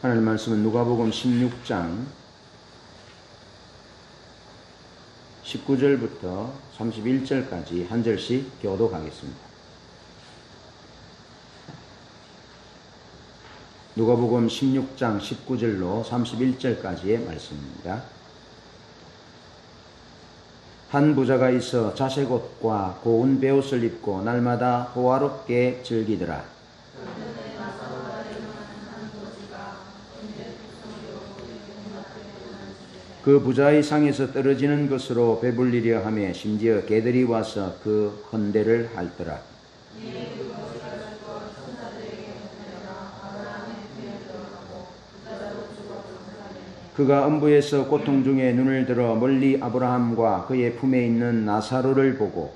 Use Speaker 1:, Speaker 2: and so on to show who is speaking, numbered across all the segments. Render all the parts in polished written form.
Speaker 1: 하나님 말씀은 누가복음 16장 19절부터 31절까지 한 절씩 교독하겠습니다. 누가복음 16장 19절로 31절까지의 말씀입니다. 한 부자가 있어 자색옷과 고운 베옷을 입고 날마다 호화롭게 즐기더라. 그 부자의 상에서 떨어지는 것으로 배불리려 하며 심지어 개들이 와서 그 헌대를 핥더라. 그가 음부에서 고통 중에 눈을 들어 멀리 아브라함과 그의 품에 있는 나사로를 보고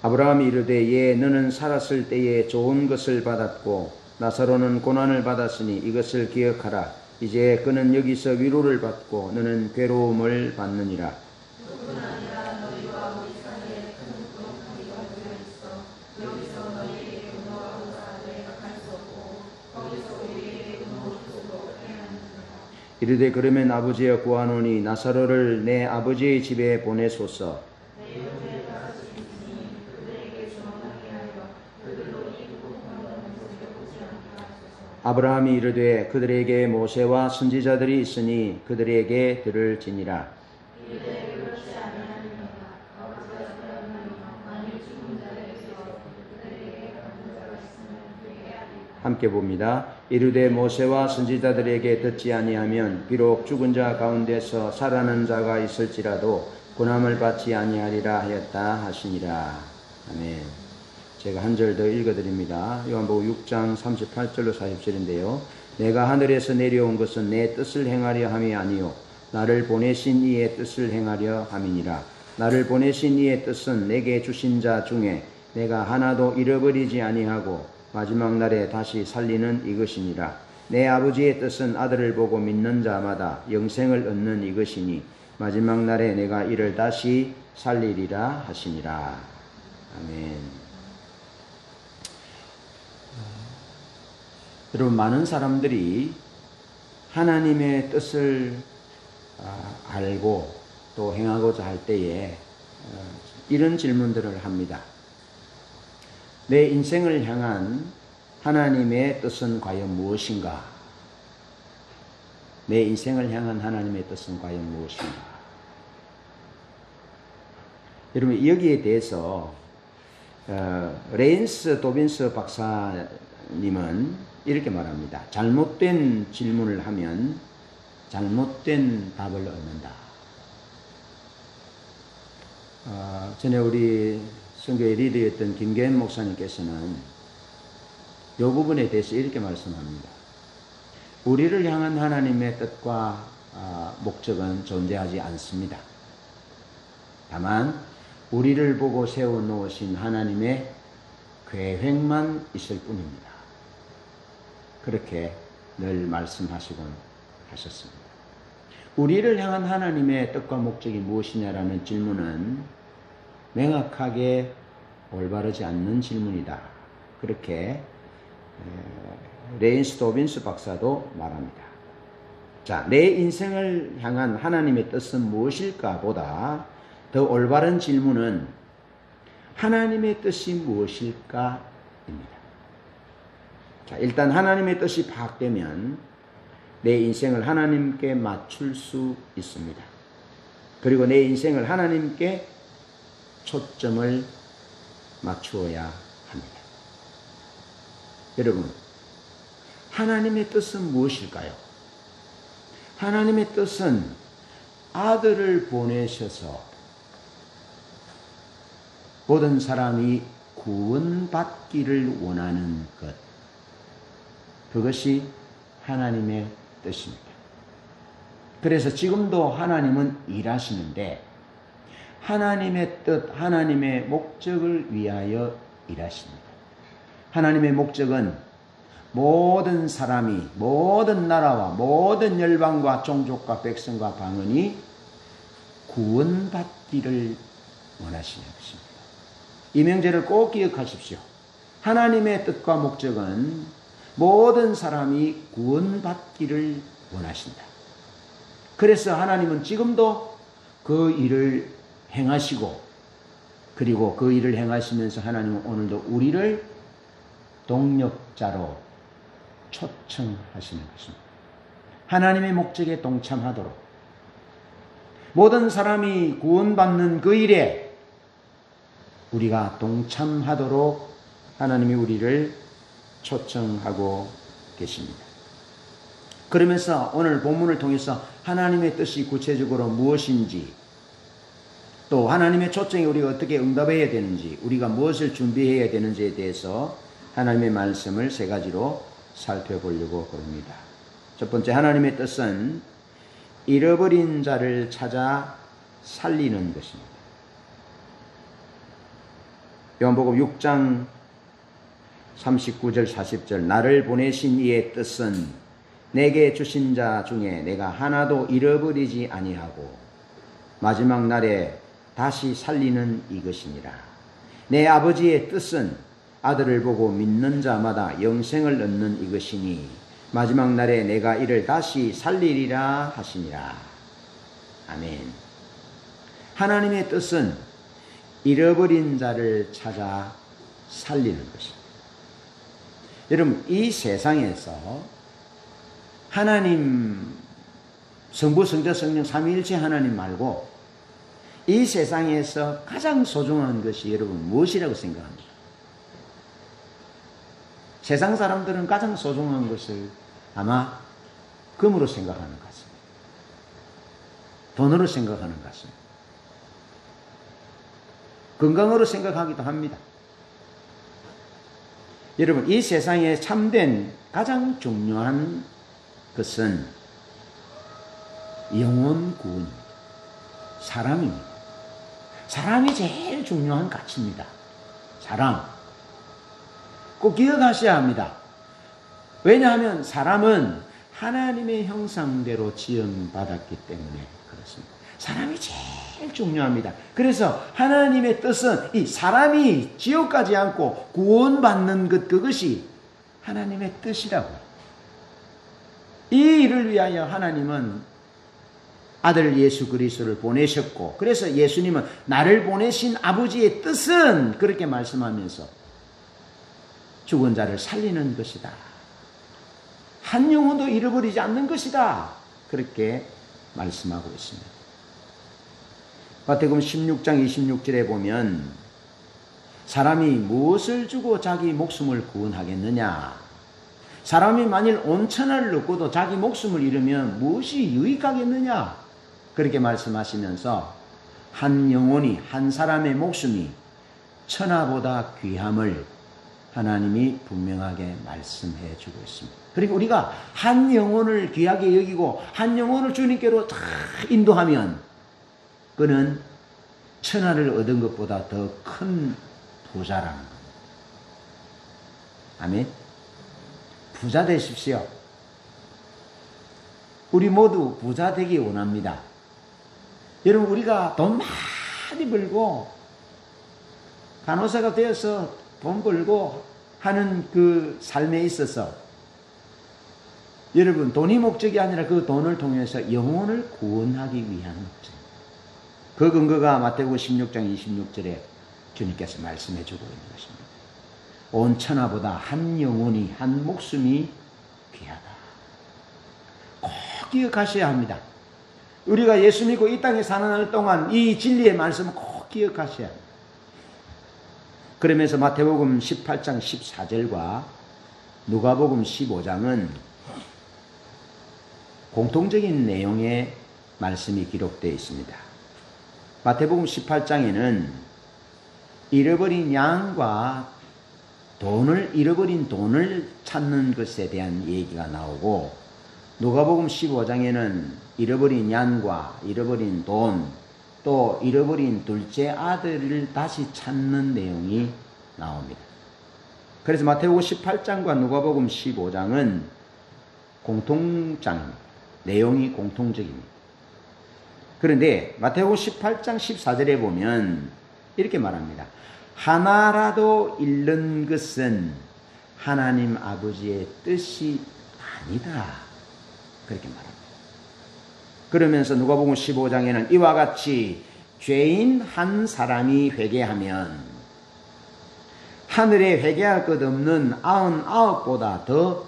Speaker 1: 아브라함이 이르되 예 너는 살았을 때에 좋은 것을 받았고 나사로는 고난을 받았으니 이것을 기억하라. 이제 그는 여기서 위로를 받고 너는 괴로움을 받느니라. 이르되 그러면 아버지여 구하노니 나사로를 내 아버지의 집에 보내소서. 아브라함이 이르되 그들에게 모세와 선지자들이 있으니 그들에게 들을지니라. 함께 봅니다. 이르되 모세와 선지자들에게 듣지 아니하면 비록 죽은 자 가운데서 살아난 자가 있을지라도 고난을 받지 아니하리라 하였다 하시니라. 아멘. 제가 한 절 더 읽어드립니다. 요한복음 6장 38절로 40절인데요. 내가 하늘에서 내려온 것은 내 뜻을 행하려 함이 아니요 나를 보내신 이의 뜻을 행하려 함이니라. 나를 보내신 이의 뜻은 내게 주신 자 중에 내가 하나도 잃어버리지 아니하고 마지막 날에 다시 살리는 이것이니라. 내 아버지의 뜻은 아들을 보고 믿는 자마다 영생을 얻는 이것이니 마지막 날에 내가 이를 다시 살리리라 하시니라. 아멘. 여러분, 많은 사람들이 하나님의 뜻을 알고 또 행하고자 할 때에 이런 질문들을 합니다. 내 인생을 향한 하나님의 뜻은 과연 무엇인가? 내 인생을 향한 하나님의 뜻은 과연 무엇인가? 여러분, 여기에 대해서 레인스 도빈스 박사님은 이렇게 말합니다. 잘못된 질문을 하면 잘못된 답을 얻는다. 전에 우리 선교의 리더였던 김계현 목사님께서는 이 부분에 대해서 이렇게 말씀합니다. 우리를 향한 하나님의 뜻과 목적은 존재하지 않습니다. 다만 우리를 보고 세워놓으신 하나님의 계획만 있을 뿐입니다. 그렇게 늘 말씀하시곤 하셨습니다. 우리를 향한 하나님의 뜻과 목적이 무엇이냐라는 질문은 명확하게 올바르지 않는 질문이다. 그렇게 레인스 도빈스 박사도 말합니다. 자, 내 인생을 향한 하나님의 뜻은 무엇일까 보다 더 올바른 질문은 하나님의 뜻이 무엇일까입니다. 자, 일단 하나님의 뜻이 파악되면 내 인생을 하나님께 맞출 수 있습니다. 그리고 내 인생을 하나님께 초점을 맞추어야 합니다. 여러분, 하나님의 뜻은 무엇일까요? 하나님의 뜻은 아들을 보내셔서 모든 사람이 구원받기를 원하는 것. 그것이 하나님의 뜻입니다. 그래서 지금도 하나님은 일하시는데 하나님의 뜻, 하나님의 목적을 위하여 일하십니다. 하나님의 목적은 모든 사람이, 모든 나라와 모든 열방과 종족과 백성과 방언이 구원받기를 원하시는 것입니다. 이 명제를 꼭 기억하십시오. 하나님의 뜻과 목적은 모든 사람이 구원받기를 원하신다. 그래서 하나님은 지금도 그 일을 행하시고, 그리고 그 일을 행하시면서 하나님은 오늘도 우리를 동력자로 초청하시는 것입니다. 하나님의 목적에 동참하도록, 모든 사람이 구원받는 그 일에 우리가 동참하도록 하나님이 우리를 초청하고 계십니다. 그러면서 오늘 본문을 통해서 하나님의 뜻이 구체적으로 무엇인지, 또 하나님의 초청에 우리가 어떻게 응답해야 되는지, 우리가 무엇을 준비해야 되는지에 대해서 하나님의 말씀을 세 가지로 살펴보려고 합니다. 첫 번째, 하나님의 뜻은 잃어버린 자를 찾아 살리는 것입니다. 요한복음 6장 39절 40절, 나를 보내신 이의 뜻은 내게 주신 자 중에 내가 하나도 잃어버리지 아니하고 마지막 날에 다시 살리는 이것이니라. 내 아버지의 뜻은 아들을 보고 믿는 자마다 영생을 얻는 이것이니 마지막 날에 내가 이를 다시 살리리라 하시니라. 아멘. 하나님의 뜻은 잃어버린 자를 찾아 살리는 것입니다. 여러분, 이 세상에서 하나님, 성부, 성자, 성령, 삼위일체 하나님 말고 이 세상에서 가장 소중한 것이 여러분 무엇이라고 생각합니까? 세상 사람들은 가장 소중한 것을 아마 금으로 생각하는 것 같습니다. 돈으로 생각하는 것 같습니다. 건강으로 생각하기도 합니다. 여러분, 이 세상에 참된 가장 중요한 것은 영혼 구원입니다. 사람입니다. 사람이 제일 중요한 가치입니다. 사람. 꼭 기억하셔야 합니다. 왜냐하면 사람은 하나님의 형상대로 지음받았기 때문에 그렇습니다. 사람이 제일 중요합니다. 그래서 하나님의 뜻은 이 사람이 지옥 가지 않고 구원받는 것, 그것이 하나님의 뜻이라고요. 이 일을 위하여 하나님은 아들 예수 그리스도를 보내셨고, 그래서 예수님은 나를 보내신 아버지의 뜻은 그렇게 말씀하면서 죽은 자를 살리는 것이다. 한 영혼도 잃어버리지 않는 것이다. 그렇게 말씀하고 있습니다. 마태복음 16장 26절에 보면 사람이 무엇을 주고 자기 목숨을 구원하겠느냐? 사람이 만일 온 천하를 얻고도 자기 목숨을 잃으면 무엇이 유익하겠느냐? 그렇게 말씀하시면서 한 영혼이, 한 사람의 목숨이 천하보다 귀함을 하나님이 분명하게 말씀해 주고 있습니다. 그리고 우리가 한 영혼을 귀하게 여기고 한 영혼을 주님께로 다 인도하면 그는 천하를 얻은 것보다 더 큰 부자라는 겁니다. 아멘. 부자 되십시오. 우리 모두 부자 되기 원합니다. 여러분, 우리가 돈 많이 벌고 간호사가 되어서 돈 벌고 하는 그 삶에 있어서 여러분, 돈이 목적이 아니라 그 돈을 통해서 영혼을 구원하기 위한 목적. 그 근거가 마태복음 16장 26절에 주님께서 말씀해 주고 있는 것입니다. 온 천하보다 한 영혼이, 한 목숨이 귀하다. 꼭 기억하셔야 합니다. 우리가 예수 믿고 이 땅에 사는 날 동안 이 진리의 말씀을 꼭 기억하셔야 합니다. 그러면서 마태복음 18장 14절과 누가복음 15장은 공통적인 내용의 말씀이 기록되어 있습니다. 마태복음 18장에는 잃어버린 양과 잃어버린 돈을 찾는 것에 대한 얘기가 나오고, 누가복음 15장에는 잃어버린 양과 잃어버린 돈, 또 잃어버린 둘째 아들을 다시 찾는 내용이 나옵니다. 그래서 마태복음 18장과 누가복음 15장은 공통장입니다. 내용이 공통적입니다. 그런데 마태복음 18장 14절에 보면 이렇게 말합니다. 하나라도 잃는 것은 하나님 아버지의 뜻이 아니다. 그렇게 말합니다. 그러면서 누가복음 15장에는 이와 같이 죄인 한 사람이 회개하면 하늘에 회개할 것 없는 99보다 더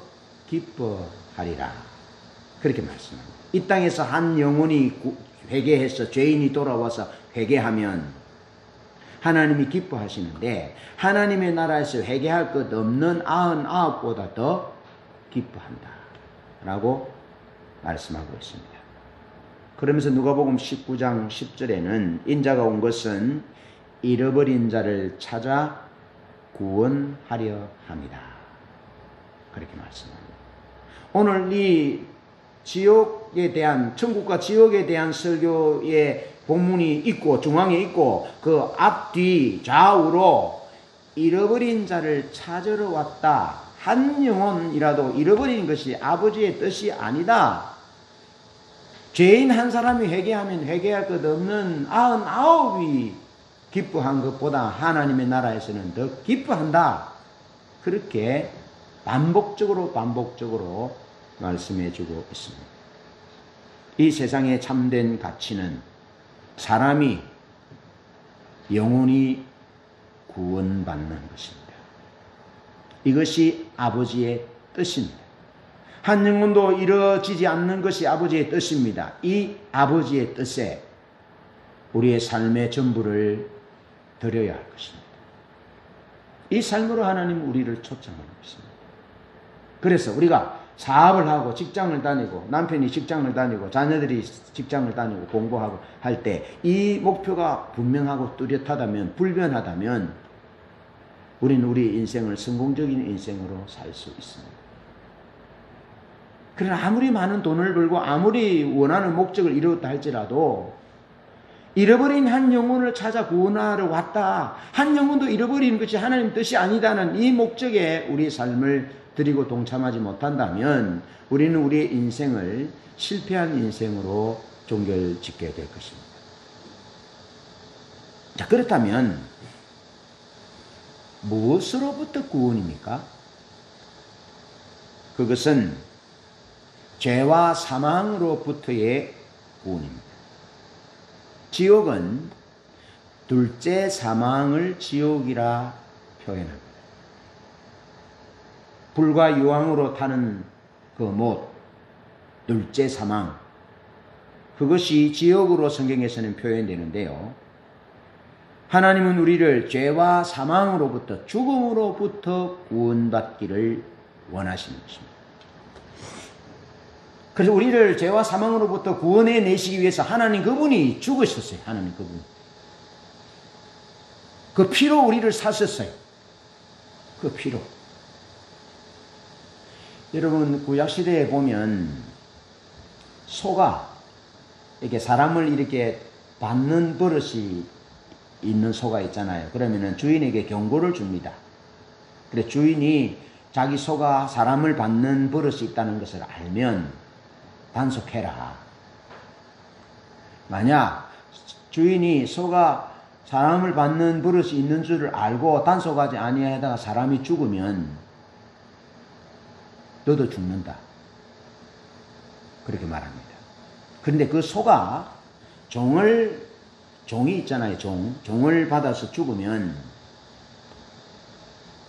Speaker 1: 기뻐하리라. 그렇게 말씀합니다. 이 땅에서 한 영혼이 회개해서 죄인이 돌아와서 회개하면 하나님이 기뻐하시는데 하나님의 나라에서 회개할 것 없는 99보다 더 기뻐한다 라고 말씀하고 있습니다. 그러면서 누가복음 19장 10절에는 인자가 온 것은 잃어버린 자를 찾아 구원하려 합니다. 그렇게 말씀합니다. 오늘 이 지옥에 대한, 천국과 지옥에 대한 설교의 본문이 있고 중앙에 있고 그 앞뒤 좌우로 잃어버린 자를 찾으러 왔다. 한 영혼이라도 잃어버린 것이 아버지의 뜻이 아니다. 죄인 한 사람이 회개하면 회개할 것 없는 99이 기뻐한 것보다 하나님의 나라에서는 더 기뻐한다. 그렇게 반복적으로 말씀해 주고 있습니다. 이 세상의 참된 가치는 사람이 영원히 구원받는 것입니다. 이것이 아버지의 뜻입니다. 한 영혼도 이루어지지 않는 것이 아버지의 뜻입니다. 이 아버지의 뜻에 우리의 삶의 전부를 드려야 할 것입니다. 이 삶으로 하나님 우리를 초청하고 있습니다. 그래서 우리가 사업을 하고 직장을 다니고 남편이 직장을 다니고 자녀들이 직장을 다니고 공부하고 할 때 이 목표가 분명하고 뚜렷하다면 불변하다면 우리는 우리 인생을 성공적인 인생으로 살 수 있습니다. 그러나 아무리 많은 돈을 벌고 아무리 원하는 목적을 이루었다 할지라도 잃어버린 한 영혼을 찾아 구원하러 왔다. 한 영혼도 잃어버리는 것이 하나님 뜻이 아니다는 이 목적에 우리의 삶을 드리고 동참하지 못한다면 우리는 우리의 인생을 실패한 인생으로 종결짓게 될 것입니다. 자, 그렇다면 무엇으로부터 구원입니까? 그것은 죄와 사망으로부터의 구원입니다. 지옥은 둘째 사망을 지옥이라 표현합니다. 불과 유황으로 타는 그 못, 둘째 사망, 그것이 지옥으로 성경에서는 표현되는데요. 하나님은 우리를 죄와 사망으로부터, 죽음으로부터 구원받기를 원하시는 것입니다. 그래서 우리를 죄와 사망으로부터 구원해 내시기 위해서 하나님 그분이 죽으셨어요. 하나님 그분. 그 피로 우리를 사셨어요. 그 피로. 여러분 구약시대에 보면 소가 이렇게 사람을 이렇게 받는 버릇이 있는 소가 있잖아요. 그러면은 주인에게 경고를 줍니다. 그래 주인이 자기 소가 사람을 받는 버릇이 있다는 것을 알면 단속해라. 만약 주인이 소가 사람을 받는 버릇이 있는 줄을 알고 단속하지 아니하다가 사람이 죽으면 너도 죽는다. 그렇게 말합니다. 그런데 그 소가 종이 있잖아요. 종을 받아서 죽으면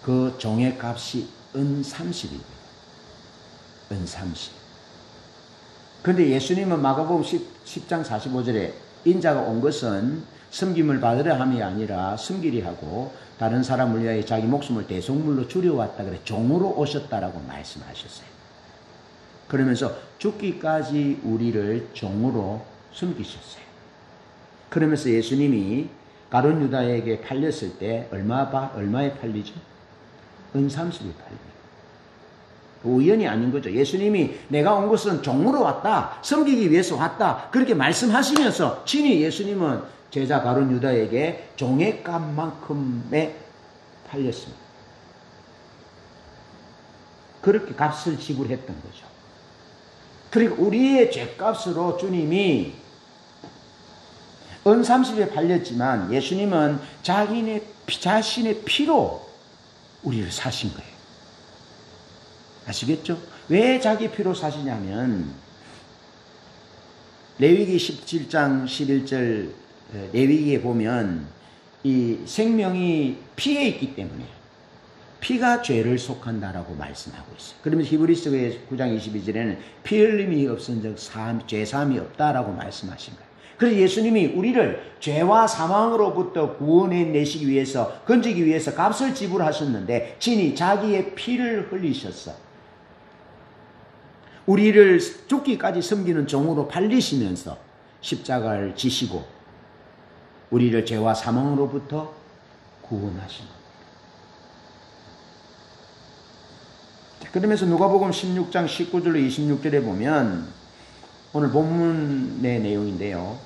Speaker 1: 그 종의 값이 은 30입니다. 은 30. 그런데 예수님은 마가복음 10장 45절에 인자가 온 것은 섬김을 받으려 함이 아니라 섬기리 하고 다른 사람을 위하여 자기 목숨을 대속물로 줄여왔다. 그래 종으로 오셨다라고 말씀하셨어요. 그러면서 죽기까지 우리를 종으로 섬기셨어요. 그러면서 예수님이 가룟 유다에게 팔렸을 때 얼마에 팔리죠? 은 30이 팔립니다. 우연이 아닌 거죠. 예수님이 내가 온 것은 종으로 왔다. 섬기기 위해서 왔다. 그렇게 말씀하시면서 친히 예수님은 제자 가룟 유다에게 종의 값만큼에 팔렸습니다. 그렇게 값을 지불했던 거죠. 그리고 우리의 죄값으로 주님이 은 30에 팔렸지만 예수님은 자신의 피로 우리를 사신 거예요. 아시겠죠? 왜 자기 피로 사시냐면 레위기 17장 11절 레위기에 보면 이 생명이 피에 있기 때문에 피가 죄를 속한다라고 말씀하고 있어요. 그러면서 히브리서 9장 22절에는 피 흘림이 없은 적 죄사함이 없다라고 말씀하신 거예요. 그래서 예수님이 우리를 죄와 사망으로부터 구원해 내시기 위해서, 건지기 위해서 값을 지불하셨는데 친히 자기의 피를 흘리셨어. 우리를 죽기까지 섬기는 종으로 팔리시면서 십자가를 지시고 우리를 죄와 사망으로부터 구원하신 겁니다. 그러면서 누가복음 16장 19절로 26절에 보면 오늘 본문의 내용인데요.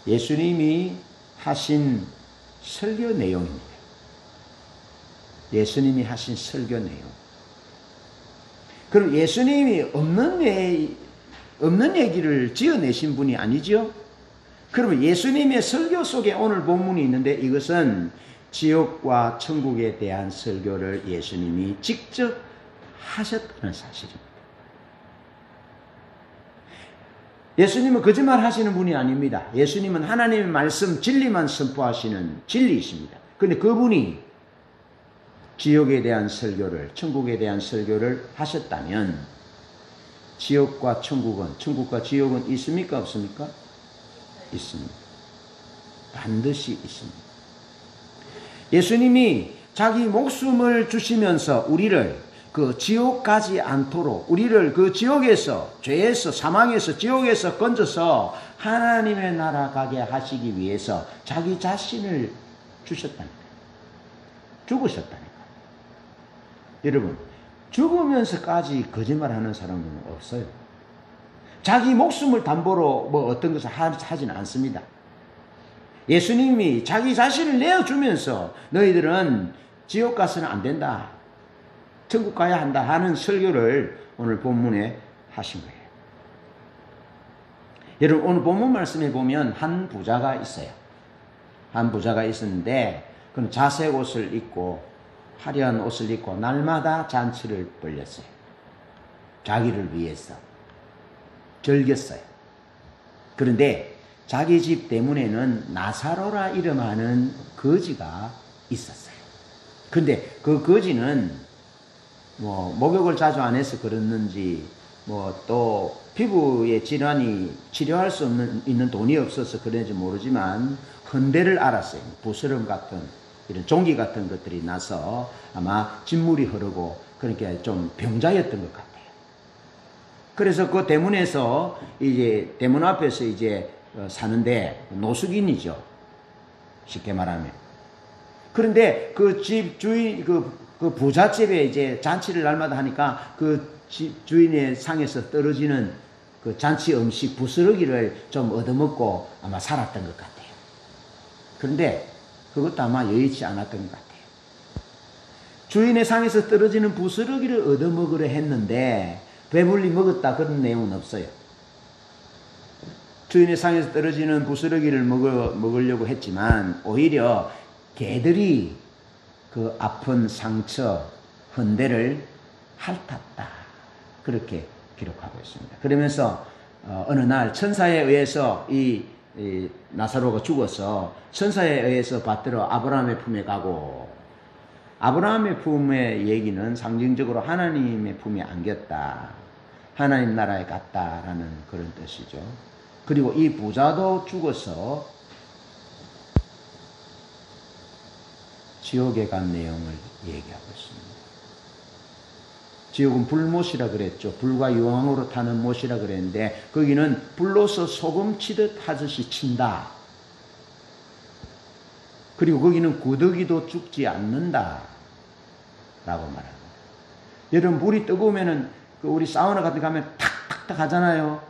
Speaker 1: 예수님이 하신 설교 내용입니다. 예수님이 하신 설교 내용. 그럼 예수님이 없는 얘기를 지어내신 분이 아니죠? 그러면 예수님의 설교 속에 오늘 본문이 있는데 이것은 지옥과 천국에 대한 설교를 예수님이 직접 하셨다는 사실입니다. 예수님은 거짓말 하시는 분이 아닙니다. 예수님은 하나님의 말씀, 진리만 선포하시는 진리이십니다. 그런데 그분이 지옥에 대한 설교를, 천국에 대한 설교를 하셨다면 지옥과 천국과 지옥은 있습니까? 없습니까? 있습니다. 반드시 있습니다. 예수님이 자기 목숨을 주시면서 우리를 그 지옥 가지 않도록 우리를 그 지옥에서, 죄에서, 사망에서, 지옥에서 건져서 하나님의 나라 가게 하시기 위해서 자기 자신을 주셨다니까요. 죽으셨다니까요. 여러분, 죽으면서까지 거짓말하는 사람은 없어요. 자기 목숨을 담보로 어떤 것을 하지는 않습니다. 예수님이 자기 자신을 내어주면서 너희들은 지옥 가서는 안 된다, 천국 가야 한다 하는 설교를 오늘 본문에 하신 거예요. 여러분, 오늘 본문 말씀에 보면 한 부자가 있어요. 한 부자가 있었는데 그는 자색 옷을 입고 화려한 옷을 입고 날마다 잔치를 벌렸어요. 자기를 위해서 즐겼어요. 그런데 자기 집 대문에는 나사로라 이름하는 거지가 있었어요. 근데 그 거지는 목욕을 자주 안 해서 그랬는지 또 피부의 질환이 치료할 수 있는 돈이 없어서 그런지 모르지만 헌데를 알았어요. 부스럼 같은 이런 종기 같은 것들이 나서 아마 진물이 흐르고 그러니까 좀 병자였던 것 같아요. 그래서 그 대문에서 이제 대문 앞에서 이제 사는데 노숙인이죠. 쉽게 말하면. 그런데 그 집 주인 그 부잣집에 이제 잔치를 날마다 하니까 그 집 주인의 상에서 떨어지는 그 잔치 음식 부스러기를 좀 얻어먹고 아마 살았던 것 같아요. 그런데 그것도 아마 여의치 않았던 것 같아요. 주인의 상에서 떨어지는 부스러기를 얻어먹으려 했는데 배불리 먹었다 그런 내용은 없어요. 주인의 상에서 떨어지는 부스러기를 먹으려고 했지만 오히려 개들이 그 아픈 상처, 헌데를 핥았다. 그렇게 기록하고 있습니다. 그러면서 어느 날 천사에 의해서 이 나사로가 죽어서 천사에 의해서 받들어 아브라함의 품에 가고, 아브라함의 품의 얘기는 상징적으로 하나님의 품에 안겼다, 하나님 나라에 갔다라는 그런 뜻이죠. 그리고 이 부자도 죽어서 지옥에 간 내용을 얘기하고 있습니다. 지옥은 불못이라 그랬죠. 불과 유황으로 타는 못이라 그랬는데 거기는 불로서 소금 치듯 하듯이 친다. 그리고 거기는 구더기도 죽지 않는다 라고 말합니다. 여러분, 물이 뜨거우면은 우리 사우나 같은 데 가면 탁탁탁 하잖아요.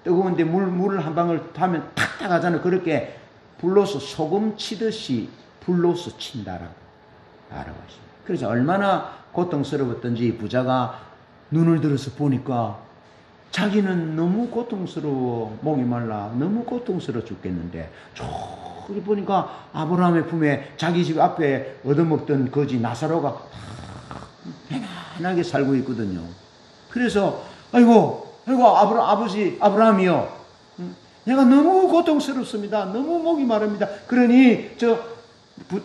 Speaker 1: 뜨거운데 물을 한 방울 타면 탁탁 하잖아요. 그렇게 불로서 소금 치듯이 불로서 친다라고 말하고 있습니다. 그래서 얼마나 고통스러웠던지 부자가 눈을 들어서 보니까 자기는 너무 고통스러워, 목이 말라 너무 고통스러워 죽겠는데 저기 보니까 아브라함의 품에 자기 집 앞에 얻어먹던 거지 나사로가 편안하게 살고 있거든요. 그래서 아이고 아버지 아브라함이요, 내가 너무 고통스럽습니다. 너무 목이 마릅니다. 그러니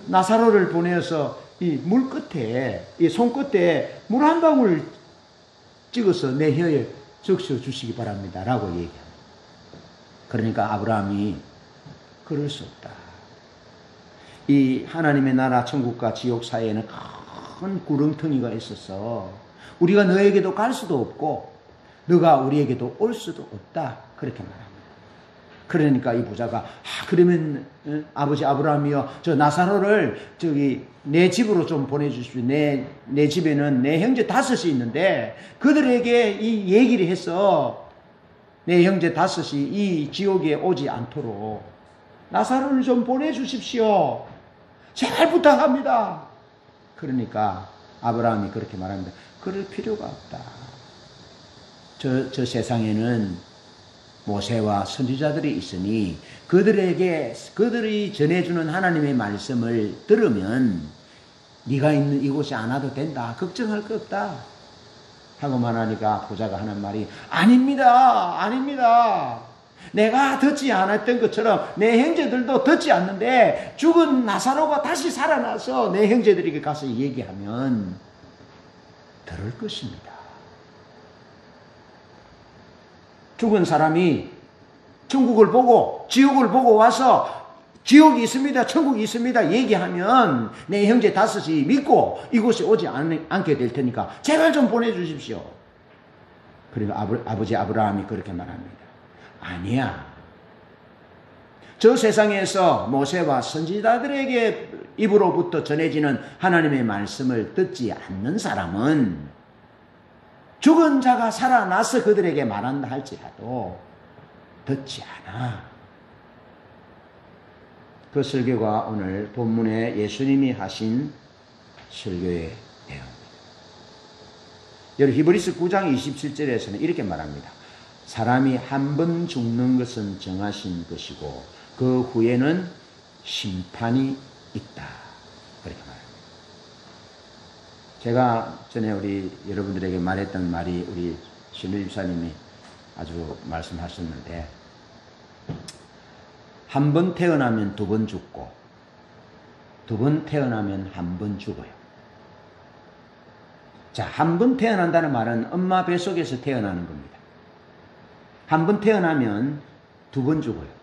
Speaker 1: 나사로를 보내서 이 물 끝에, 이 손끝에 물 한 방울 찍어서 내 혀에 적셔 주시기 바랍니다. 라고 얘기합니다. 그러니까 아브라함이 그럴 수 없다. 이 하나님의 나라 천국과 지옥 사이에는 큰 구렁텅이가 있어서 우리가 너에게도 갈 수도 없고 너가 우리에게도 올 수도 없다. 그렇게 말합니다. 그러니까 이 부자가 그러면 아버지 아브라함이요, 저 나사로를 내 집으로 좀 보내주십시오. 내 집에는 내 형제 5이 있는데 그들에게 이 얘기를 해서 내 형제 5이 이 지옥에 오지 않도록 나사로를 좀 보내주십시오. 제발 부탁합니다. 그러니까 아브라함이 그렇게 말합니다. 그럴 필요가 없다. 저 세상에는 모세와 선지자들이 있으니 그들이 전해주는 하나님의 말씀을 들으면 네가 있는 이곳이 안 와도 된다. 걱정할 거 없다. 하고 말하니까 부자가 하는 말이 아닙니다. 내가 듣지 않았던 것처럼 내 형제들도 듣지 않는데 죽은 나사로가 다시 살아나서 내 형제들에게 가서 얘기하면 들을 것입니다. 죽은 사람이 천국을 보고 지옥을 보고 와서 지옥이 있습니다, 천국이 있습니다 얘기하면 내 형제 5이 믿고 이곳에 오지 않게 될 테니까 제발 좀 보내주십시오. 그리고 아버지 아브라함이 그렇게 말합니다. 아니야. 저 세상에서 모세와 선지자들에게 입으로부터 전해지는 하나님의 말씀을 듣지 않는 사람은 죽은 자가 살아나서 그들에게 말한다 할지라도 듣지 않아. 그 설교가 오늘 본문에 예수님이 하신 설교의 내용입니다. 여러분 히브리서 9장 27절에서는 이렇게 말합니다. 사람이 한 번 죽는 것은 정하신 것이고 그 후에는 심판이 있다. 그렇게 말합니다. 제가 전에 우리 여러분들에게 말했던 말이 우리 신우 집사님이 아주 말씀하셨는데, 한 번 태어나면 2번 죽고 2번 태어나면 1번 죽어요. 자, 한 번 태어난다는 말은 엄마 뱃속에서 태어나는 겁니다. 한 번 태어나면 2번 죽어요.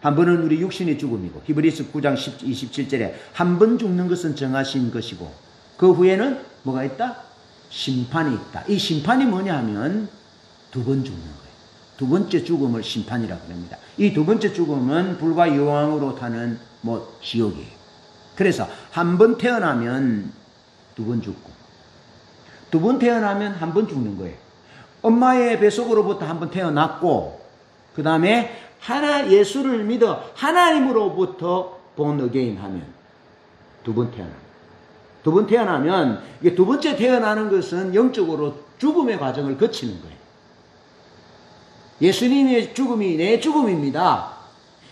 Speaker 1: 한 번은 우리 육신의 죽음이고 히브리서 9장 27절에 한 번 죽는 것은 정하신 것이고 그 후에는 뭐가 있다? 심판이 있다. 이 심판이 뭐냐 하면 2번 죽는 거예요. 2번째 죽음을 심판이라고 합니다. 이 2번째 죽음은 불과 여왕으로 타는 지옥이에요. 그래서 한 번 태어나면 2번 죽고 2번 태어나면 1번 죽는 거예요. 엄마의 뱃속으로부터 1번 태어났고 그 다음에 예수를 믿어 하나님으로부터 born again 하면 2번 태어납니다. 2번 태어나면 이게 2번째 태어나는 것은 영적으로 죽음의 과정을 거치는 거예요. 예수님의 죽음이 내 죽음입니다.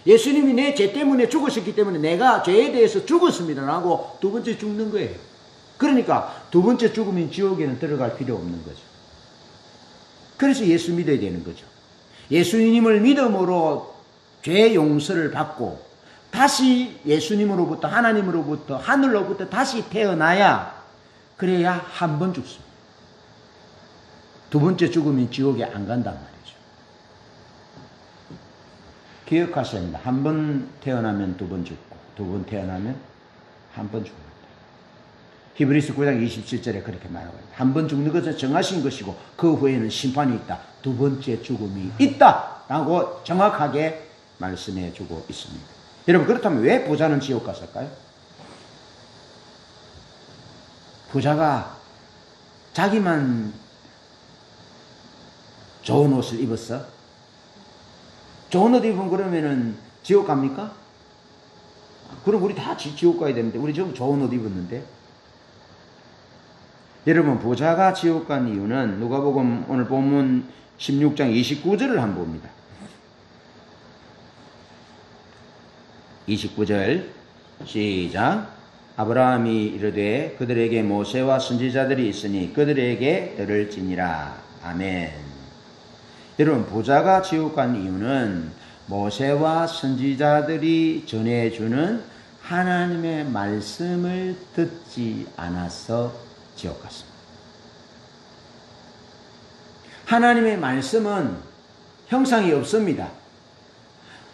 Speaker 1: 예수님이 내 죄 때문에 죽으셨기 때문에 내가 죄에 대해서 죽었습니다 라고 2번째 죽는 거예요. 그러니까 2번째 죽음인 지옥에는 들어갈 필요 없는 거죠. 그래서 예수 믿어야 되는 거죠. 예수님을 믿음으로 죄 용서를 받고 다시 예수님으로부터 하나님으로부터 하늘로부터 다시 태어나야 그래야 1번 죽습니다. 2번째 죽음인 지옥에 안 간단 말이죠. 기억하셔야 합니다. 1번 태어나면 2번 죽고 2번 태어나면 1번 죽습니다. 히브리서 9장 27절에 그렇게 말하고 있습니다. 1번 죽는 것은 정하신 것이고 그 후에는 심판이 있다. 2번째 죽음이 있다 라고 정확하게 말씀해 주고 있습니다. 여러분, 그렇다면 왜 부자는 지옥 갔을까요? 부자가 자기만 좋은 옷을 입었어? 좋은 옷 입으면 그러면은 지옥 갑니까? 그럼 우리 다 지옥 가야 되는데 우리 지금 좋은 옷 입었는데 여러분, 부자가 지옥 간 이유는 누가복음 오늘 본문 16장 29절을 한번 봅니다. 29절 시작. 아브라함이 이르되 그들에게 모세와 선지자들이 있으니 그들에게 들을지니라. 아멘. 여러분, 부자가 지옥 간 이유는 모세와 선지자들이 전해주는 하나님의 말씀을 듣지 않아서 지옥 갔습니다. 하나님의 말씀은 형상이 없습니다.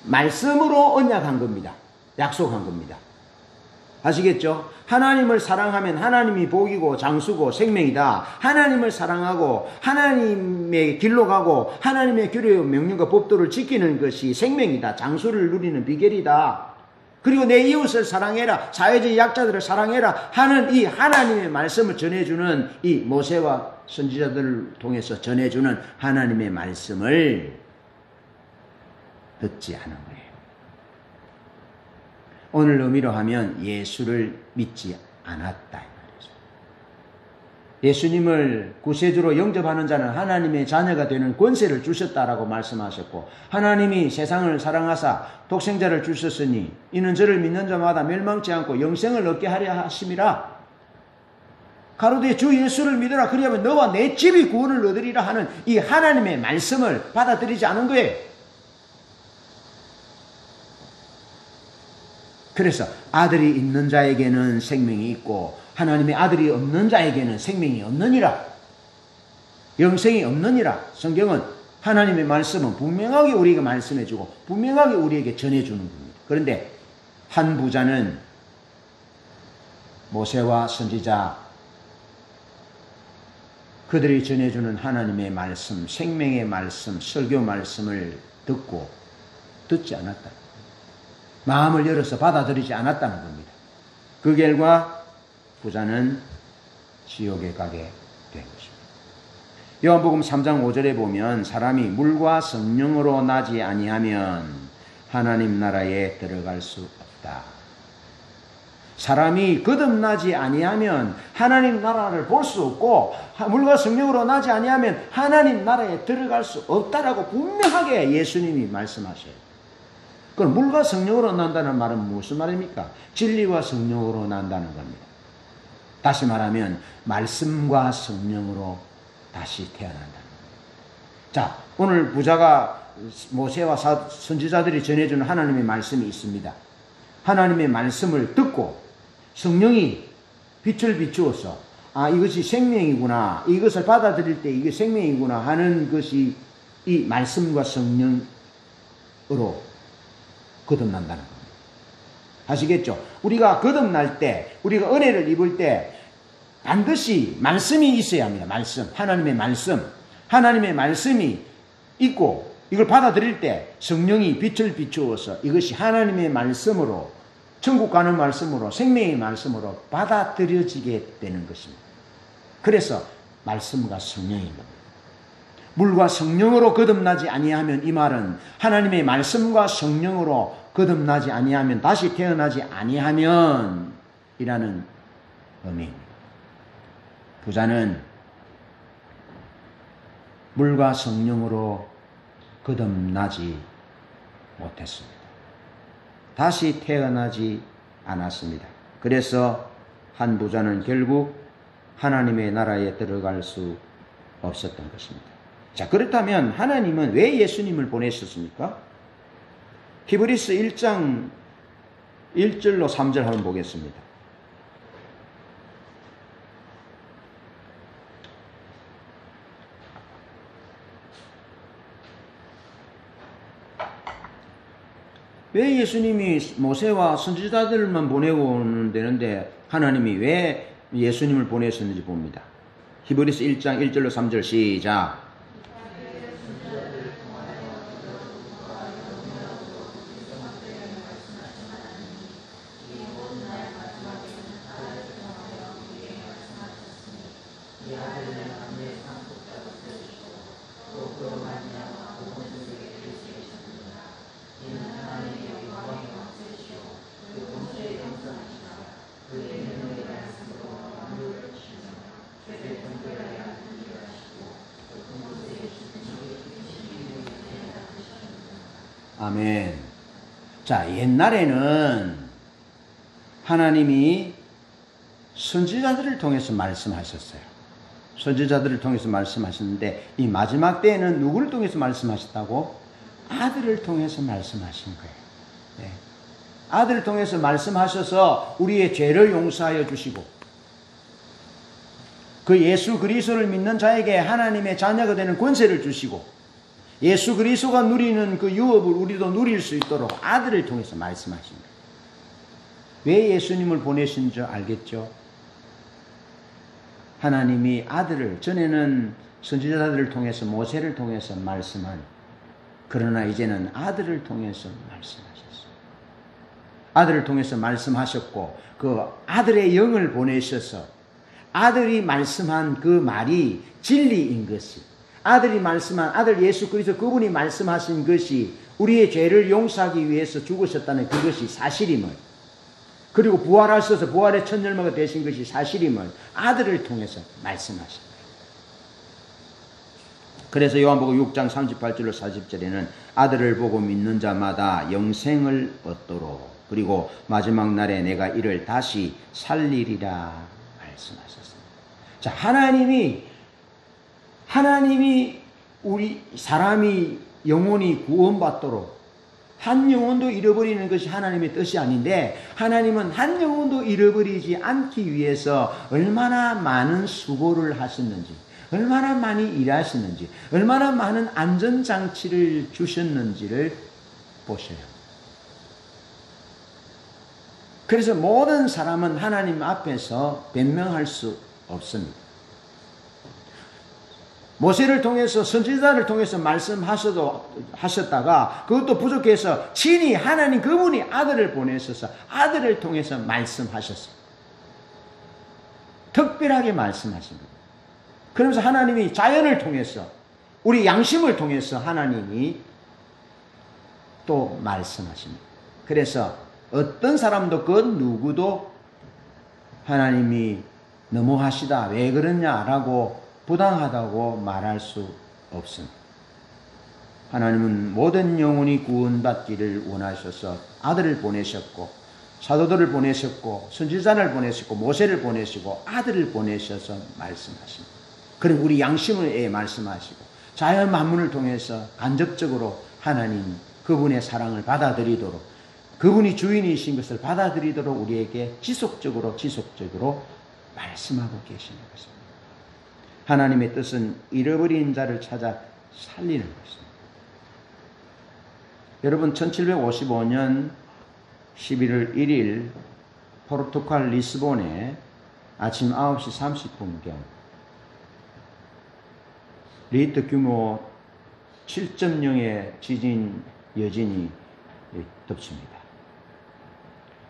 Speaker 1: 말씀으로 언약한 겁니다. 약속한 겁니다. 아시겠죠? 하나님을 사랑하면 하나님이 복이고 장수고 생명이다. 하나님을 사랑하고 하나님의 길로 가고 하나님의 규례와 명령과 법도를 지키는 것이 생명이다. 장수를 누리는 비결이다. 그리고 내 이웃을 사랑해라. 사회적 약자들을 사랑해라 하는 이 하나님의 말씀을 전해주는 이 모세와 선지자들을 통해서 전해주는 하나님의 말씀을 듣지 않은 거예요. 오늘 의미로 하면 예수를 믿지 않았다 이 말이죠. 예수님을 구세주로 영접하는 자는 하나님의 자녀가 되는 권세를 주셨다라고 말씀하셨고, 하나님이 세상을 사랑하사 독생자를 주셨으니 이는 저를 믿는 자마다 멸망치 않고 영생을 얻게 하려 하심이라. 가로되 주 예수를 믿으라 그리하면 너와 내 집이 구원을 얻으리라 하는 이 하나님의 말씀을 받아들이지 않은 거예요. 그래서 아들이 있는 자에게는 생명이 있고 하나님의 아들이 없는 자에게는 생명이 없느니라. 영생이 없느니라. 성경은 하나님의 말씀은 분명하게 우리에게 말씀해주고 분명하게 우리에게 전해주는 겁니다. 그런데 한 부자는 모세와 선지자 그들이 전해주는 하나님의 말씀, 생명의 말씀, 설교 말씀을 듣지 않았다. 마음을 열어서 받아들이지 않았다는 겁니다. 그 결과 부자는 지옥에 가게 된 것입니다. 요한복음 3장 5절에 보면 사람이 물과 성령으로 나지 아니하면 하나님 나라에 들어갈 수 없다. 사람이 거듭나지 아니하면 하나님 나라를 볼 수 없고 물과 성령으로 나지 아니하면 하나님 나라에 들어갈 수 없다라고 분명하게 예수님이 말씀하셔요. 그럼 물과 성령으로 난다는 말은 무슨 말입니까? 진리와 성령으로 난다는 겁니다. 다시 말하면 말씀과 성령으로 다시 태어난다는 겁니다. 자, 오늘 부자가 모세와 선지자들이 전해주는 하나님의 말씀이 있습니다. 하나님의 말씀을 듣고 성령이 빛을 비추어서 이것이 생명이구나, 이것을 받아들일 때 이게 생명이구나 하는 것이 이 말씀과 성령으로 거듭난다는 겁니다. 아시겠죠? 우리가 거듭날 때, 우리가 은혜를 입을 때 반드시 말씀이 있어야 합니다. 말씀, 하나님의 말씀. 하나님의 말씀이 있고 이걸 받아들일 때 성령이 빛을 비추어서 이것이 하나님의 말씀으로, 천국 가는 말씀으로, 생명의 말씀으로 받아들여지게 되는 것입니다. 그래서 말씀과 성령인 겁니다. 물과 성령으로 거듭나지 아니하면, 이 말은 하나님의 말씀과 성령으로 거듭나지 아니하면, 다시 태어나지 아니하면 이라는 의미입니다. 부자는 물과 성령으로 거듭나지 못했습니다. 다시 태어나지 않았습니다. 그래서 한 부자는 결국 하나님의 나라에 들어갈 수 없었던 것입니다. 자, 그렇다면 하나님은 왜 예수님을 보내셨습니까? 히브리서 1장 1절로 3절 한번 보겠습니다. 왜 예수님이 모세와 선지자들만 보내고 오면 되는데 하나님이 왜 예수님을 보내셨는지 봅니다. 히브리서 1장 1절로 3절 시작. 아멘. 자, 옛날에는 하나님이 선지자들을 통해서 말씀하셨어요. 선지자들을 통해서 말씀하셨는데 이 마지막 때에는 누구를 통해서 말씀하셨다고? 아들을 통해서 말씀하신 거예요. 네. 아들을 통해서 말씀하셔서 우리의 죄를 용서하여 주시고 그 예수 그리스도를 믿는 자에게 하나님의 자녀가 되는 권세를 주시고 예수 그리스도가 누리는 그 유업을 우리도 누릴 수 있도록 아들을 통해서 말씀하신 거예요. 왜 예수님을 보내신 줄 알겠죠? 하나님이 아들을, 전에는 선지자들을 통해서 모세를 통해서 말씀한, 그러나 이제는 아들을 통해서 말씀하셨어요. 아들을 통해서 말씀하셨고 그 아들의 영을 보내셔서 아들이 말씀한 그 말이 진리인 것이, 아들이 말씀한 아들 예수 그리스도 그분이 말씀하신 것이 우리의 죄를 용서하기 위해서 죽으셨다는 그것이 사실임을, 그리고 부활하셔서 부활의 첫 열매가 되신 것이 사실임을 아들을 통해서 말씀하십니다. 그래서 요한복음 6장 38절로 40절에는 아들을 보고 믿는 자마다 영생을 얻도록, 그리고 마지막 날에 내가 이를 다시 살리리라 말씀하셨습니다. 자, 하나님이 우리 사람이 영혼이 구원받도록, 한 영혼도 잃어버리는 것이 하나님의 뜻이 아닌데 하나님은 한 영혼도 잃어버리지 않기 위해서 얼마나 많은 수고를 하셨는지, 얼마나 많이 일하셨는지, 얼마나 많은 안전장치를 주셨는지를 보셔요. 그래서 모든 사람은 하나님 앞에서 변명할 수 없습니다. 모세를 통해서 선지자를 통해서 말씀하셨다가 그것도 부족해서 친히 하나님 그분이 아들을 보내셔서 아들을 통해서 말씀하셨어요. 특별하게 말씀하신 거예요. 그러면서 하나님이 자연을 통해서 우리 양심을 통해서 하나님이 또 말씀하십니다. 그래서 어떤 사람도 그 누구도 하나님이 너무하시다, 왜 그러냐라고 부당하다고 말할 수 없습니다. 하나님은 모든 영혼이 구원받기를 원하셔서 아들을 보내셨고 사도들을 보내셨고 선지자를 보내셨고 모세를 보내시고 아들을 보내셔서 말씀하십니다. 그럼 우리 양심을 말씀하시고 자연 만물을 통해서 간접적으로 하나님 그분의 사랑을 받아들이도록, 그분이 주인이신 것을 받아들이도록 우리에게 지속적으로 말씀하고 계시는 것입니다. 하나님의 뜻은 잃어버린 자를 찾아 살리는 것입니다. 여러분, 1755년 11월 1일 포르투갈 리스본에 아침 9시 30분경 리히터 규모 7.0의 지진 여진이 덮칩니다.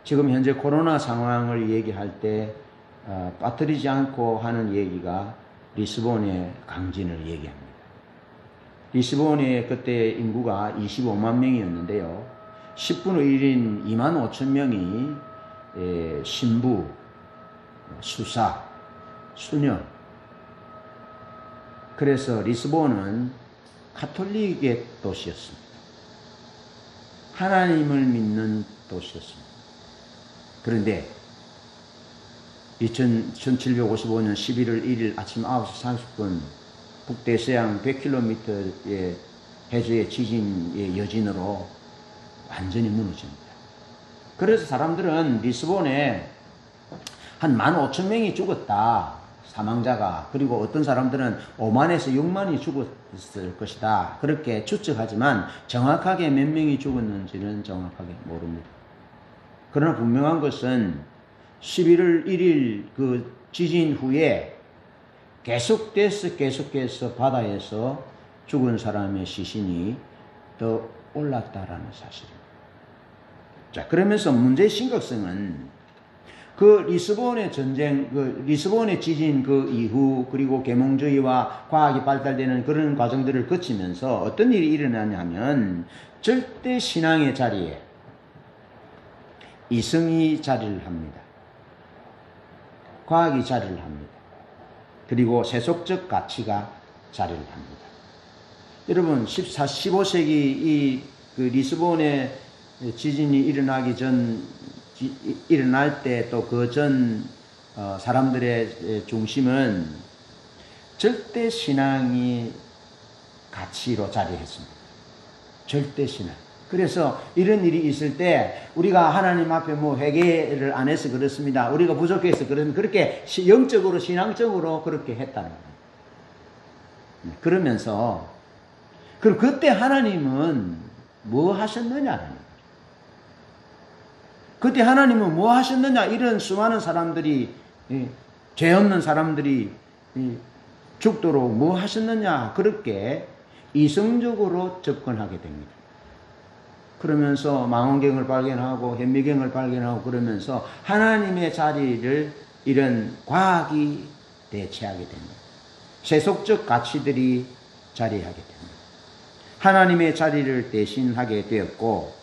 Speaker 1: 지금 현재 코로나 상황을 얘기할 때 빠뜨리지 않고 하는 얘기가 리스본의 강진을 얘기합니다. 리스본의 그때 인구가 25만 명이었는데요. 10분의 1인 2만 5천 명이 신부, 수사, 수녀. 그래서 리스본은 가톨릭의 도시였습니다. 하나님을 믿는 도시였습니다. 그런데 1755년 11월 1일 아침 9시 30분 북대서양 100km의 해저의 지진의 여진으로 완전히 무너집니다. 그래서 사람들은 리스본에 한 15,000명이 죽었다, 사망자가. 그리고 어떤 사람들은 5만에서 6만이 죽었을 것이다, 그렇게 추측하지만 정확하게 몇 명이 죽었는지는 정확하게 모릅니다. 그러나 분명한 것은 11월 1일 그 지진 후에 계속해서 바다에서 죽은 사람의 시신이 더 올랐다라는 사실입니다. 자, 그러면서 문제의 심각성은 그 리스본의 전쟁, 그 리스본의 지진 그 이후, 그리고 계몽주의와 과학이 발달되는 그런 과정들을 거치면서 어떤 일이 일어나냐면 절대 신앙의 자리에 이성이 자리를 합니다. 과학이 자리를 합니다. 그리고 세속적 가치가 자리를 합니다. 여러분, 15세기 이 그 리스본의 지진이 일어날 때 또 그 전 사람들의 중심은 절대 신앙이 가치로 자리했습니다. 절대 신앙. 그래서 이런 일이 있을 때 우리가 하나님 앞에 뭐 회개를 안 해서 그렇습니다. 우리가 부족해서 그렇습니다. 그렇게 영적으로 신앙적으로 그렇게 했다는 거예요. 그러면서 그럼 그때 하나님은 뭐 하셨느냐? 그때 하나님은 뭐 하셨느냐? 이런 수많은 사람들이 죄 없는 사람들이 죽도록 뭐 하셨느냐? 그렇게 이성적으로 접근하게 됩니다. 그러면서 망원경을 발견하고 현미경을 발견하고 그러면서 하나님의 자리를 이런 과학이 대체하게 됩니다. 세속적 가치들이 자리하게 됩니다. 하나님의 자리를 대신하게 되었고,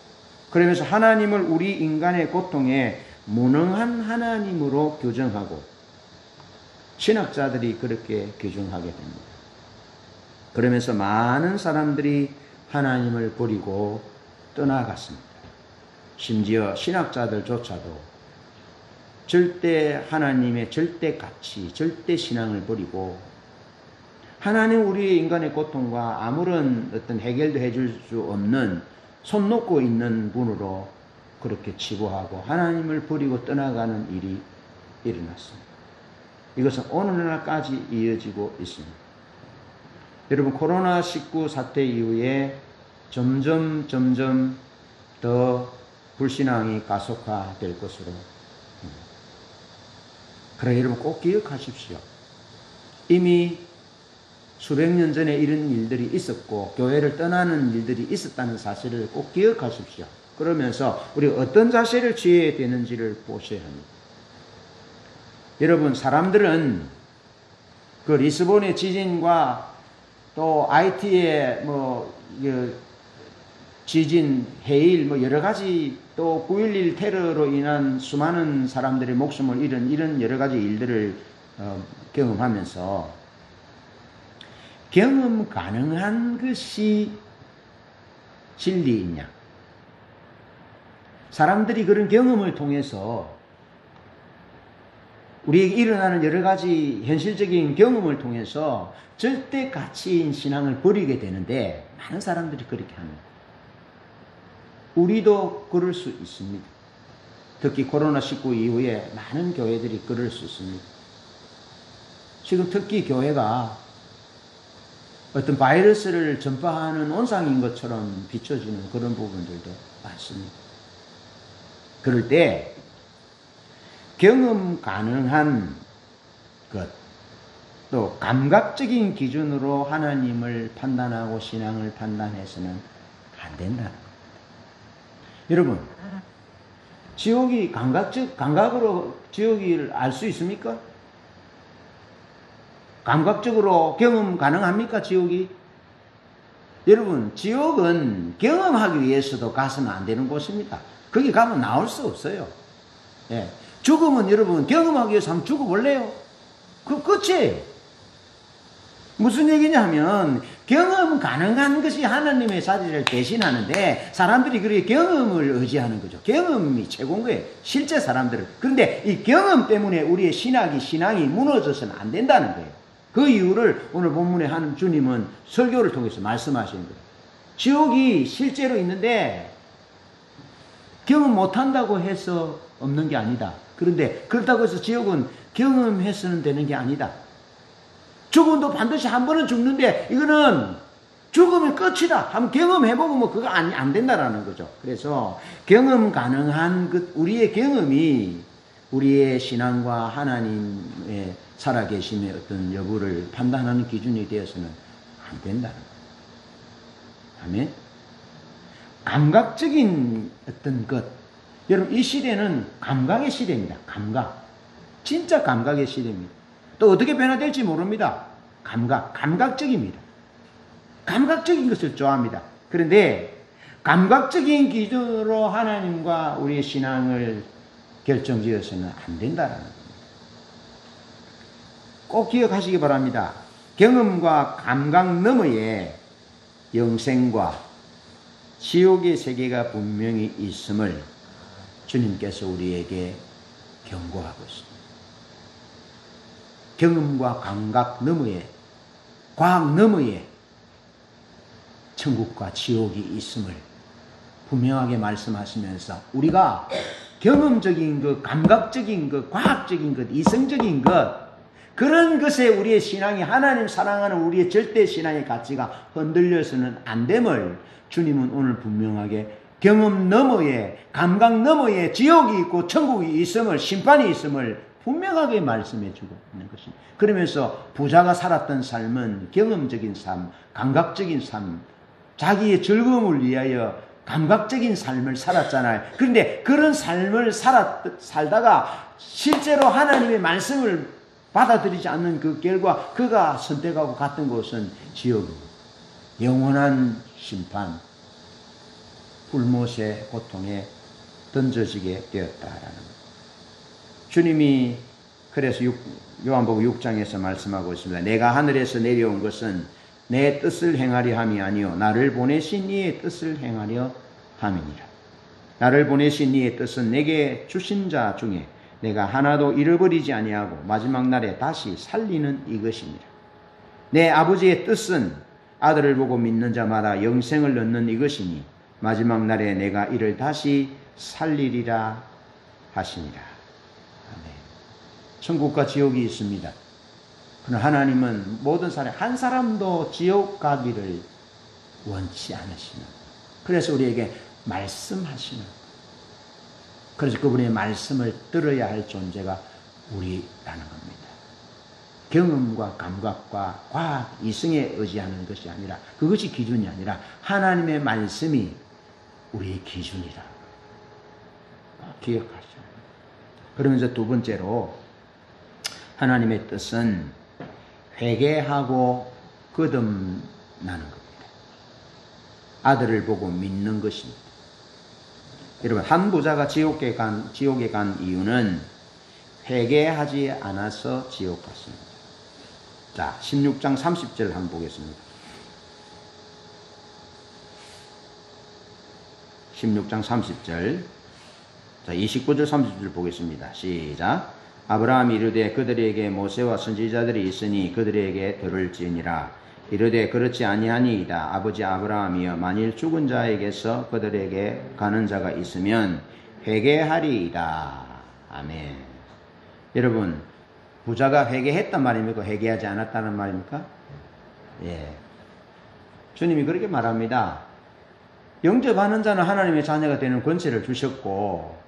Speaker 1: 그러면서 하나님을 우리 인간의 고통에 무능한 하나님으로 규정하고 신학자들이 그렇게 규정하게 됩니다. 그러면서 많은 사람들이 하나님을 버리고 떠나갔습니다. 심지어 신학자들조차도 절대 하나님의 절대 가치, 절대 신앙을 버리고 하나님 우리 인간의 고통과 아무런 어떤 해결도 해줄 수 없는 손 놓고 있는 분으로 그렇게 치부하고 하나님을 버리고 떠나가는 일이 일어났습니다. 이것은 오늘날까지 이어지고 있습니다. 여러분, 코로나19 사태 이후에 점점 더 불신앙이 가속화될 것으로. 그러나 여러분 꼭 기억하십시오. 이미 수백 년 전에 이런 일들이 있었고 교회를 떠나는 일들이 있었다는 사실을 꼭 기억하십시오. 그러면서 우리가 어떤 자세를 취해야 되는지를 보셔야 합니다. 여러분, 사람들은 그 리스본의 지진과 또 IT의 지진, 해일, 여러 가지 또 9.11 테러로 인한 수많은 사람들의 목숨을 잃은 이런 여러 가지 일들을 경험하면서 경험 가능한 것이 진리이냐? 사람들이 그런 경험을 통해서 우리에게 일어나는 여러 가지 현실적인 경험을 통해서 절대 가치인 신앙을 버리게 되는데 많은 사람들이 그렇게 합니다. 우리도 그럴 수 있습니다. 특히 코로나19 이후에 많은 교회들이 그럴 수 있습니다. 지금 특히 교회가 어떤 바이러스를 전파하는 온상인 것처럼 비춰지는 그런 부분들도 많습니다. 그럴 때 경험 가능한 것, 또 감각적인 기준으로 하나님을 판단하고 신앙을 판단해서는 안 된다는 거예요. 여러분, 지옥이 감각으로 지옥을 알 수 있습니까? 감각적으로 경험 가능합니까, 지옥이? 여러분, 지옥은 경험하기 위해서도 가서는 안 되는 곳입니다. 거기 가면 나올 수 없어요. 예. 죽음은 여러분, 경험하기 위해서 한번 죽어볼래요? 그 끝이에요. 무슨 얘기냐 하면, 경험 가능한 것이 하나님의 자리를 대신하는데, 사람들이 그렇게 경험을 의지하는 거죠. 경험이 최고인 거예요. 실제 사람들은. 그런데 이 경험 때문에 우리의 신앙이 무너져서는 안 된다는 거예요. 그 이유를 오늘 본문에 하는 주님은 설교를 통해서 말씀하시는 거예요. 지옥이 실제로 있는데 경험 못한다고 해서 없는 게 아니다. 그런데 그렇다고 해서 지옥은 경험해서는 되는 게 아니다. 죽음도 반드시 한 번은 죽는데 이거는 죽으면 끝이다. 한번 경험해보고 그거 안 된다라는 거죠. 그래서 경험 가능한 우리의 경험이 우리의 신앙과 하나님의 살아계심의 어떤 여부를 판단하는 기준이 되어서는 안 된다는 거예요. 아멘? 감각적인 어떤 것. 여러분, 이 시대는 감각의 시대입니다. 감각. 진짜 감각의 시대입니다. 또 어떻게 변화될지 모릅니다. 감각적입니다. 감각적인 것을 좋아합니다. 그런데 감각적인 기준으로 하나님과 우리의 신앙을 결정지어서는 안 된다는 겁니다. 꼭 기억하시기 바랍니다. 경험과 감각 너머에 영생과 지옥의 세계가 분명히 있음을 주님께서 우리에게 경고하고 있습니다. 경험과 감각 너머에, 과학 너머에 천국과 지옥이 있음을 분명하게 말씀하시면서 우리가 경험적인 것, 감각적인 것, 과학적인 것, 이성적인 것, 그런 것에 우리의 신앙이, 하나님 사랑하는 우리의 절대 신앙의 가치가 흔들려서는 안 됨을 주님은 오늘 분명하게 경험 너머에, 감각 너머에 지옥이 있고 천국이 있음을, 심판이 있음을 분명하게 말씀해 주고 있는 것입니다. 그러면서 부자가 살았던 삶은 경험적인 삶, 감각적인 삶, 자기의 즐거움을 위하여 감각적인 삶을 살았잖아요. 그런데 그런 삶을 살다가 실제로 하나님의 말씀을 받아들이지 않는 그 결과 그가 선택하고 갔던 곳은 지옥입니다. 영원한 심판, 불못의 고통에 던져지게 되었다라는 것. 주님이 그래서 요한복음 6장에서 말씀하고 있습니다. 내가 하늘에서 내려온 것은 내 뜻을 행하려 함이 아니요 나를 보내신 이의 뜻을 행하려 함이니라. 나를 보내신 이의 뜻은 내게 주신 자 중에 내가 하나도 잃어버리지 아니하고 마지막 날에 다시 살리는 이것이니라. 내 아버지의 뜻은 아들을 보고 믿는 자마다 영생을 얻는 이것이니 마지막 날에 내가 이를 다시 살리리라 하시니라. 아멘. 천국과 지옥이 있습니다. 그러나 하나님은 모든 사람, 한 사람도 지옥 가기를 원치 않으시는, 그래서 우리에게 말씀하시는, 그래서 그분의 말씀을 들어야 할 존재가 우리라는 겁니다. 경험과 감각과 과학, 이성에 의지하는 것이 아니라, 그것이 기준이 아니라 하나님의 말씀이 우리의 기준이라 기억하셔야 합니다. 그러면서 두 번째로 하나님의 뜻은 회개하고 거듭나는 겁니다. 아들을 보고 믿는 것입니다. 여러분, 한 부자가 지옥에 간 이유는 회개하지 않아서 지옥 갔습니다. 자, 16장 30절 한번 보겠습니다. 16장 30절. 자, 29절 30절 보겠습니다. 시작. 아브라함이 이르되 그들에게 모세와 선지자들이 있으니 그들에게 들을지니라. 이르되 그렇지 아니하니이다. 아버지 아브라함이여, 만일 죽은 자에게서 그들에게 가는 자가 있으면 회개하리이다. 아멘. 여러분, 부자가 회개했단 말입니까? 회개하지 않았다는 말입니까? 예. 주님이 그렇게 말합니다. 영접하는 자는 하나님의 자녀가 되는 권세를 주셨고,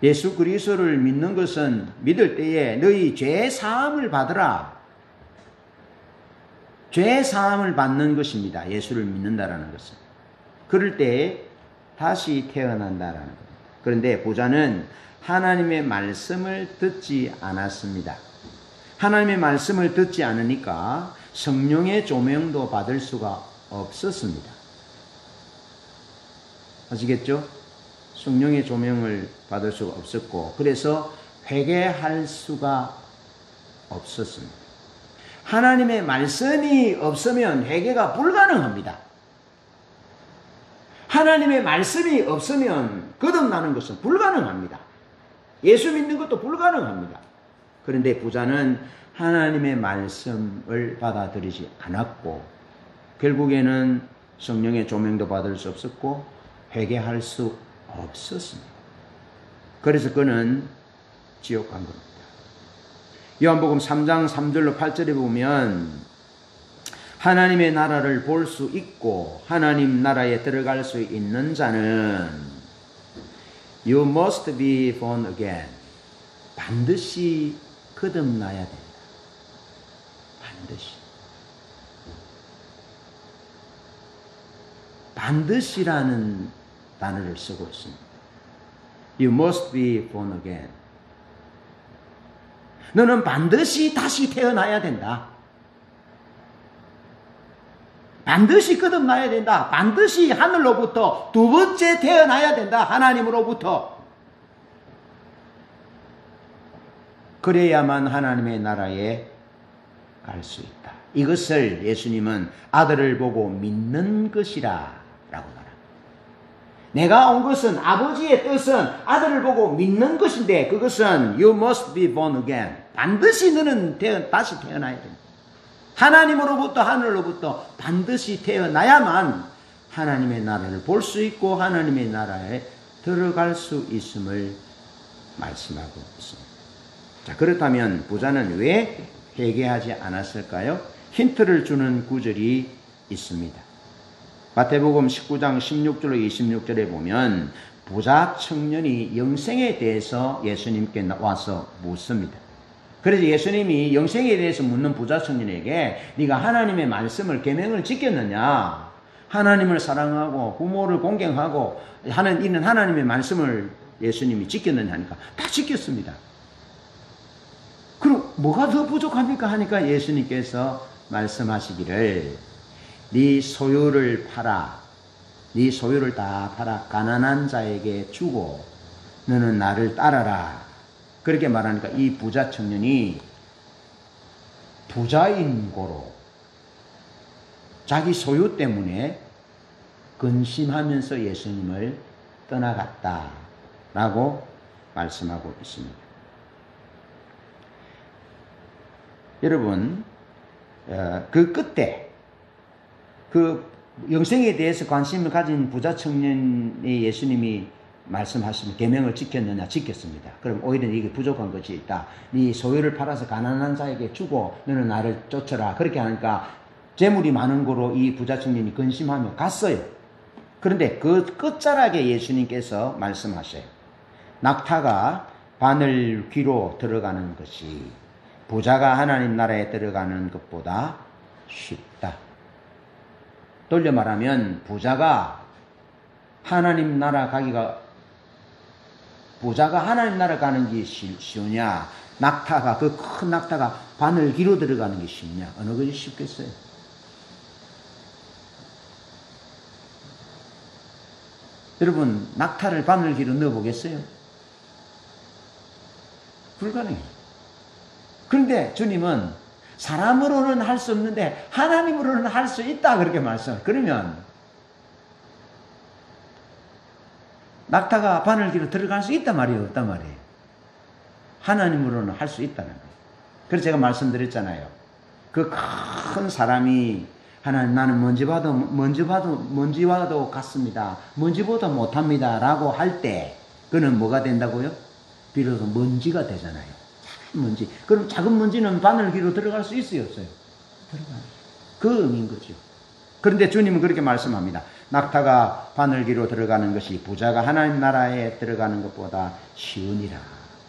Speaker 1: 예수 그리스도를 믿는 것은 믿을 때에 너희 죄 사함을 받으라. 죄 사함을 받는 것입니다. 예수를 믿는다라는 것은. 그럴 때에 다시 태어난다라는 겁니다. 그런데 부자는 하나님의 말씀을 듣지 않았습니다. 하나님의 말씀을 듣지 않으니까 성령의 조명도 받을 수가 없었습니다. 아시겠죠? 성령의 조명을 받을 수가 없었고, 그래서 회개할 수가 없었습니다. 하나님의 말씀이 없으면 회개가 불가능합니다. 하나님의 말씀이 없으면 거듭나는 것은 불가능합니다. 예수 믿는 것도 불가능합니다. 그런데 부자는 하나님의 말씀을 받아들이지 않았고, 결국에는 성령의 조명도 받을 수 없었고 회개할 수 없었습니다. 그래서 그는 지옥 간 겁니다. 요한복음 3장 3절로 8절에 보면 하나님의 나라를 볼 수 있고 하나님 나라에 들어갈 수 있는 자는 You must be born again. 반드시 거듭나야 된다. 반드시. 반드시라는 단어를 쓰고 있습니다. You must be born again. 너는 반드시 다시 태어나야 된다. 반드시 거듭나야 된다. 반드시 하늘로부터 두 번째 태어나야 된다. 하나님으로부터. 그래야만 하나님의 나라에 갈 수 있다. 이것을 예수님은 아들을 보고 믿는 것이라 라고 말합니다. 내가 온 것은, 아버지의 뜻은 아들을 보고 믿는 것인데, 그것은 you must be born again. 반드시 너는 다시 태어나야 됩니다. 하나님으로부터, 하늘로부터 반드시 태어나야만 하나님의 나라를 볼 수 있고 하나님의 나라에 들어갈 수 있음을 말씀하고 있습니다. 자, 그렇다면 부자는 왜 회개하지 않았을까요? 힌트를 주는 구절이 있습니다. 마태복음 19장 16절로 26절에 보면 부자 청년이 영생에 대해서 예수님께 와서 묻습니다. 그래서 예수님이 영생에 대해서 묻는 부자 청년에게 네가 하나님의 말씀을 계명을 지켰느냐? 하나님을 사랑하고 부모를 공경하고 하는 이는 하나님의 말씀을 예수님이 지켰느냐 하니까 다 지켰습니다. 그럼 뭐가 더 부족합니까? 하니까 예수님께서 말씀하시기를 네 소유를 팔아, 네 소유를 다 팔아 가난한 자에게 주고 너는 나를 따라라. 그렇게 말하니까 이 부자 청년이 부자인 고로 자기 소유 때문에 근심하면서 예수님을 떠나갔다라고 말씀하고 있습니다. 여러분, 그 끝에 그 영생에 대해서 관심을 가진 부자 청년이 예수님이 말씀하시면 계명을 지켰느냐? 지켰습니다. 그럼 오히려 이게 부족한 것이 있다. 네 소유를 팔아서 가난한 자에게 주고 너는 나를 쫓아라. 그렇게 하니까 재물이 많은 거로 이 부자 청년이 근심하며 갔어요. 그런데 그 끝자락에 예수님께서 말씀하셔요. 낙타가 바늘 귀로 들어가는 것이 부자가 하나님 나라에 들어가는 것보다 쉽다. 돌려 말하면 부자가 하나님 나라 가는 게 쉬우냐? 낙타가, 그 큰 낙타가 바늘 귀로 들어가는 게 쉽냐? 어느 것이 쉽겠어요? 여러분, 낙타를 바늘 귀로 넣어보겠어요? 불가능해요. 그런데 주님은 사람으로는 할 수 없는데 하나님으로는 할 수 있다 그렇게 말씀해요. 그러면 낙타가 바늘귀로 들어갈 수 있단 말이에요, 없단 말이에요? 하나님으로는 할 수 있다는 거예요. 그래서 제가 말씀드렸잖아요. 그 큰 사람이 하나님 나는 먼지와도 같습니다. 먼지보다 못합니다. 라고 할 때 그는 뭐가 된다고요? 비로소 먼지가 되잖아요. 작은 먼지. 그럼 작은 먼지는 바늘귀로 들어갈 수 있어요, 없어요? 들어가요. 그 의미인 거죠. 그런데 주님은 그렇게 말씀합니다. 낙타가 바늘귀로 들어가는 것이 부자가 하나님 나라에 들어가는 것보다 쉬우니라.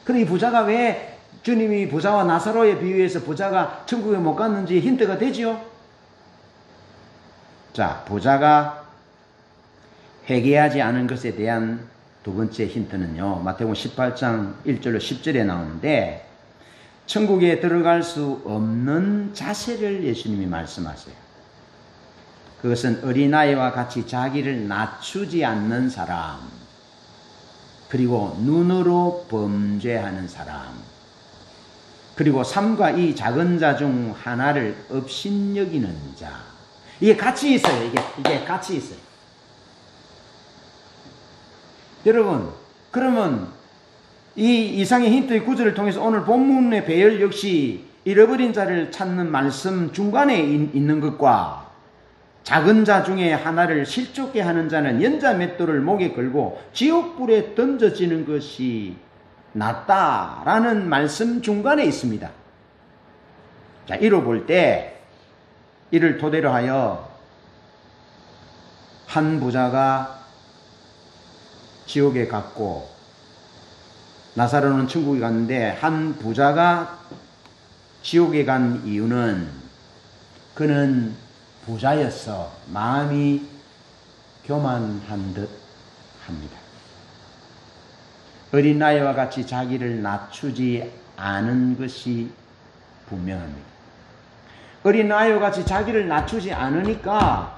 Speaker 1: 그럼 이 부자가 왜 주님이 부자와 나사로의 비유에서 부자가 천국에 못 갔는지 힌트가 되지요? 자, 부자가 회개하지 않은 것에 대한 두 번째 힌트는요. 마태복음 18장 1절로 10절에 나오는데 천국에 들어갈 수 없는 자세를 예수님이 말씀하세요. 그것은 어린아이와 같이 자기를 낮추지 않는 사람, 그리고 눈으로 범죄하는 사람, 그리고 삼가 이 작은 자 중 하나를 업신여기는 자. 이게 같이 있어요. 이게 같이 있어요. 여러분, 그러면 이 이상의 힌트의 구절을 통해서 오늘 본문의 배열 역시 잃어버린 자를 찾는 말씀 중간에 있는 것과 작은 자 중에 하나를 실족게 하는 자는 연자 맷돌을 목에 걸고 지옥불에 던져지는 것이 낫다라는 말씀 중간에 있습니다. 자, 이로 볼 때 이를 토대로 하여 한 부자가 지옥에 갔고 나사로는 천국에 갔는데 한 부자가 지옥에 간 이유는 그는 부자였어 마음이 교만한 듯 합니다. 어린아이와 같이 자기를 낮추지 않은 것이 분명합니다. 어린아이와 같이 자기를 낮추지 않으니까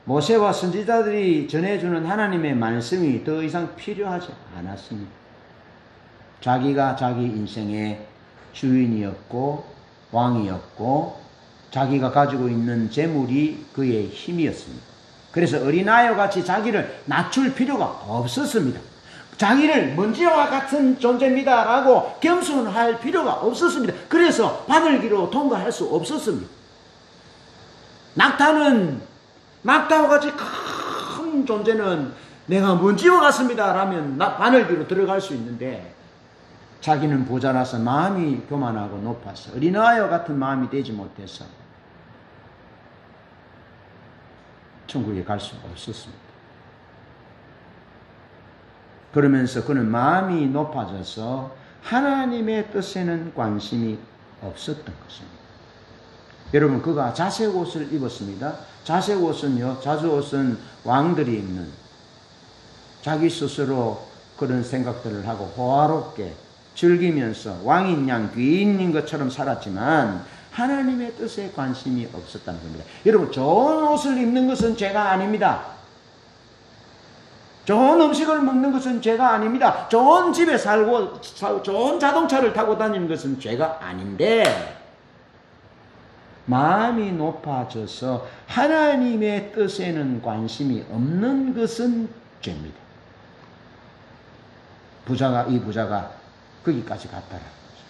Speaker 1: 모세와 선지자들이 전해주는 하나님의 말씀이 더 이상 필요하지 않았습니다. 자기가 자기 인생의 주인이었고 왕이었고 자기가 가지고 있는 재물이 그의 힘이었습니다. 그래서 어린아이와 같이 자기를 낮출 필요가 없었습니다. 자기를 먼지와 같은 존재입니다 라고 겸손할 필요가 없었습니다. 그래서 바늘기로 통과할 수 없었습니다. 낙타와 같이 큰 존재는 내가 먼지와 같습니다 라면 바늘기로 들어갈 수 있는데, 자기는 부자라서 마음이 교만하고 높아서 어린아이와 같은 마음이 되지 못해서 천국에 갈 수 없었습니다. 그러면서 그는 마음이 높아져서 하나님의 뜻에는 관심이 없었던 것입니다. 여러분, 그가 자색 옷을 입었습니다. 자색 옷은 왕들이 입는, 자기 스스로 그런 생각들을 하고 호화롭게 즐기면서 왕인 양 귀인인 것처럼 살았지만 하나님의 뜻에 관심이 없었다는 겁니다. 여러분, 좋은 옷을 입는 것은 죄가 아닙니다. 좋은 음식을 먹는 것은 죄가 아닙니다. 좋은 집에 살고 좋은 자동차를 타고 다니는 것은 죄가 아닌데, 마음이 높아져서 하나님의 뜻에는 관심이 없는 것은 죄입니다. 이 부자가 거기까지 갔다라는 거죠.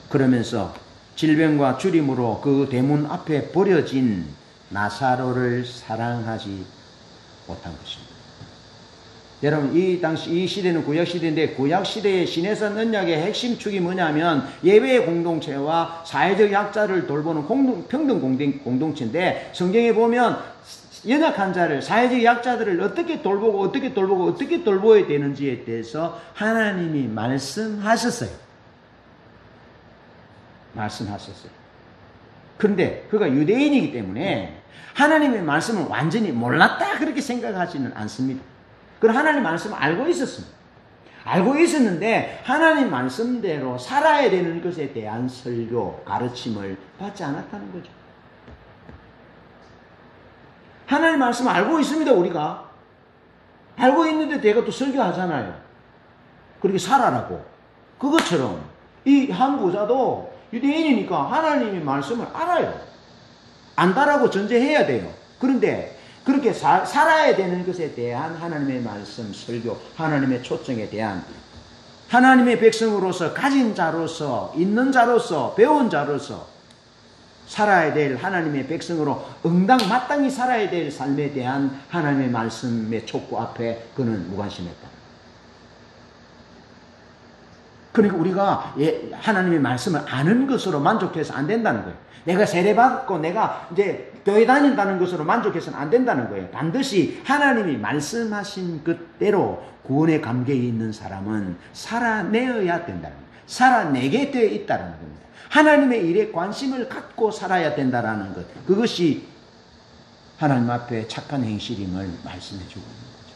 Speaker 1: 그러면서 질병과 주림으로 그 대문 앞에 버려진 나사로를 사랑하지 못한 것입니다. 여러분, 이 시대는 구약시대인데, 구약시대의 신해산 언약의 핵심 축이 뭐냐면 예배의 공동체와 사회적 약자를 돌보는 평등 공동체인데, 성경에 보면 연약한 자를, 사회적 약자들을 어떻게 돌보아야 되는지에 대해서 하나님이 말씀하셨어요. 그런데 그가 유대인이기 때문에 하나님의 말씀을 완전히 몰랐다 그렇게 생각하지는 않습니다. 그럼 하나님 말씀을 알고 있었습니다. 알고 있었는데 하나님 말씀대로 살아야 되는 것에 대한 설교, 가르침을 받지 않았다는 거죠. 하나님 말씀을 알고 있습니다. 우리가 알고 있는데 내가 또 설교하잖아요. 그렇게 살아라고. 그것처럼 이 한 부자도 유대인이니까 하나님의 말씀을 알아요. 안다라고 전제해야 돼요. 그런데 그렇게 살아야 되는 것에 대한 하나님의 말씀, 설교, 하나님의 초청에 대한, 하나님의 백성으로서 가진 자로서, 있는 자로서, 배운 자로서 살아야 될 하나님의 백성으로 응당마땅히 살아야 될 삶에 대한 하나님의 말씀의 촉구 앞에 그는 무관심했다. 그러니까 우리가 하나님의 말씀을 아는 것으로 만족해서 안 된다는 거예요. 내가 세례받고 내가 이제 교회 다닌다는 것으로 만족해서는 안 된다는 거예요. 반드시 하나님이 말씀하신 그대로 구원의 감격에 있는 사람은 살아내어야 된다는 거예요. 살아내게 되어 있다는 겁니다. 하나님의 일에 관심을 갖고 살아야 된다는 것, 그것이 하나님 앞에 착한 행실임을 말씀해 주고 있는 거죠.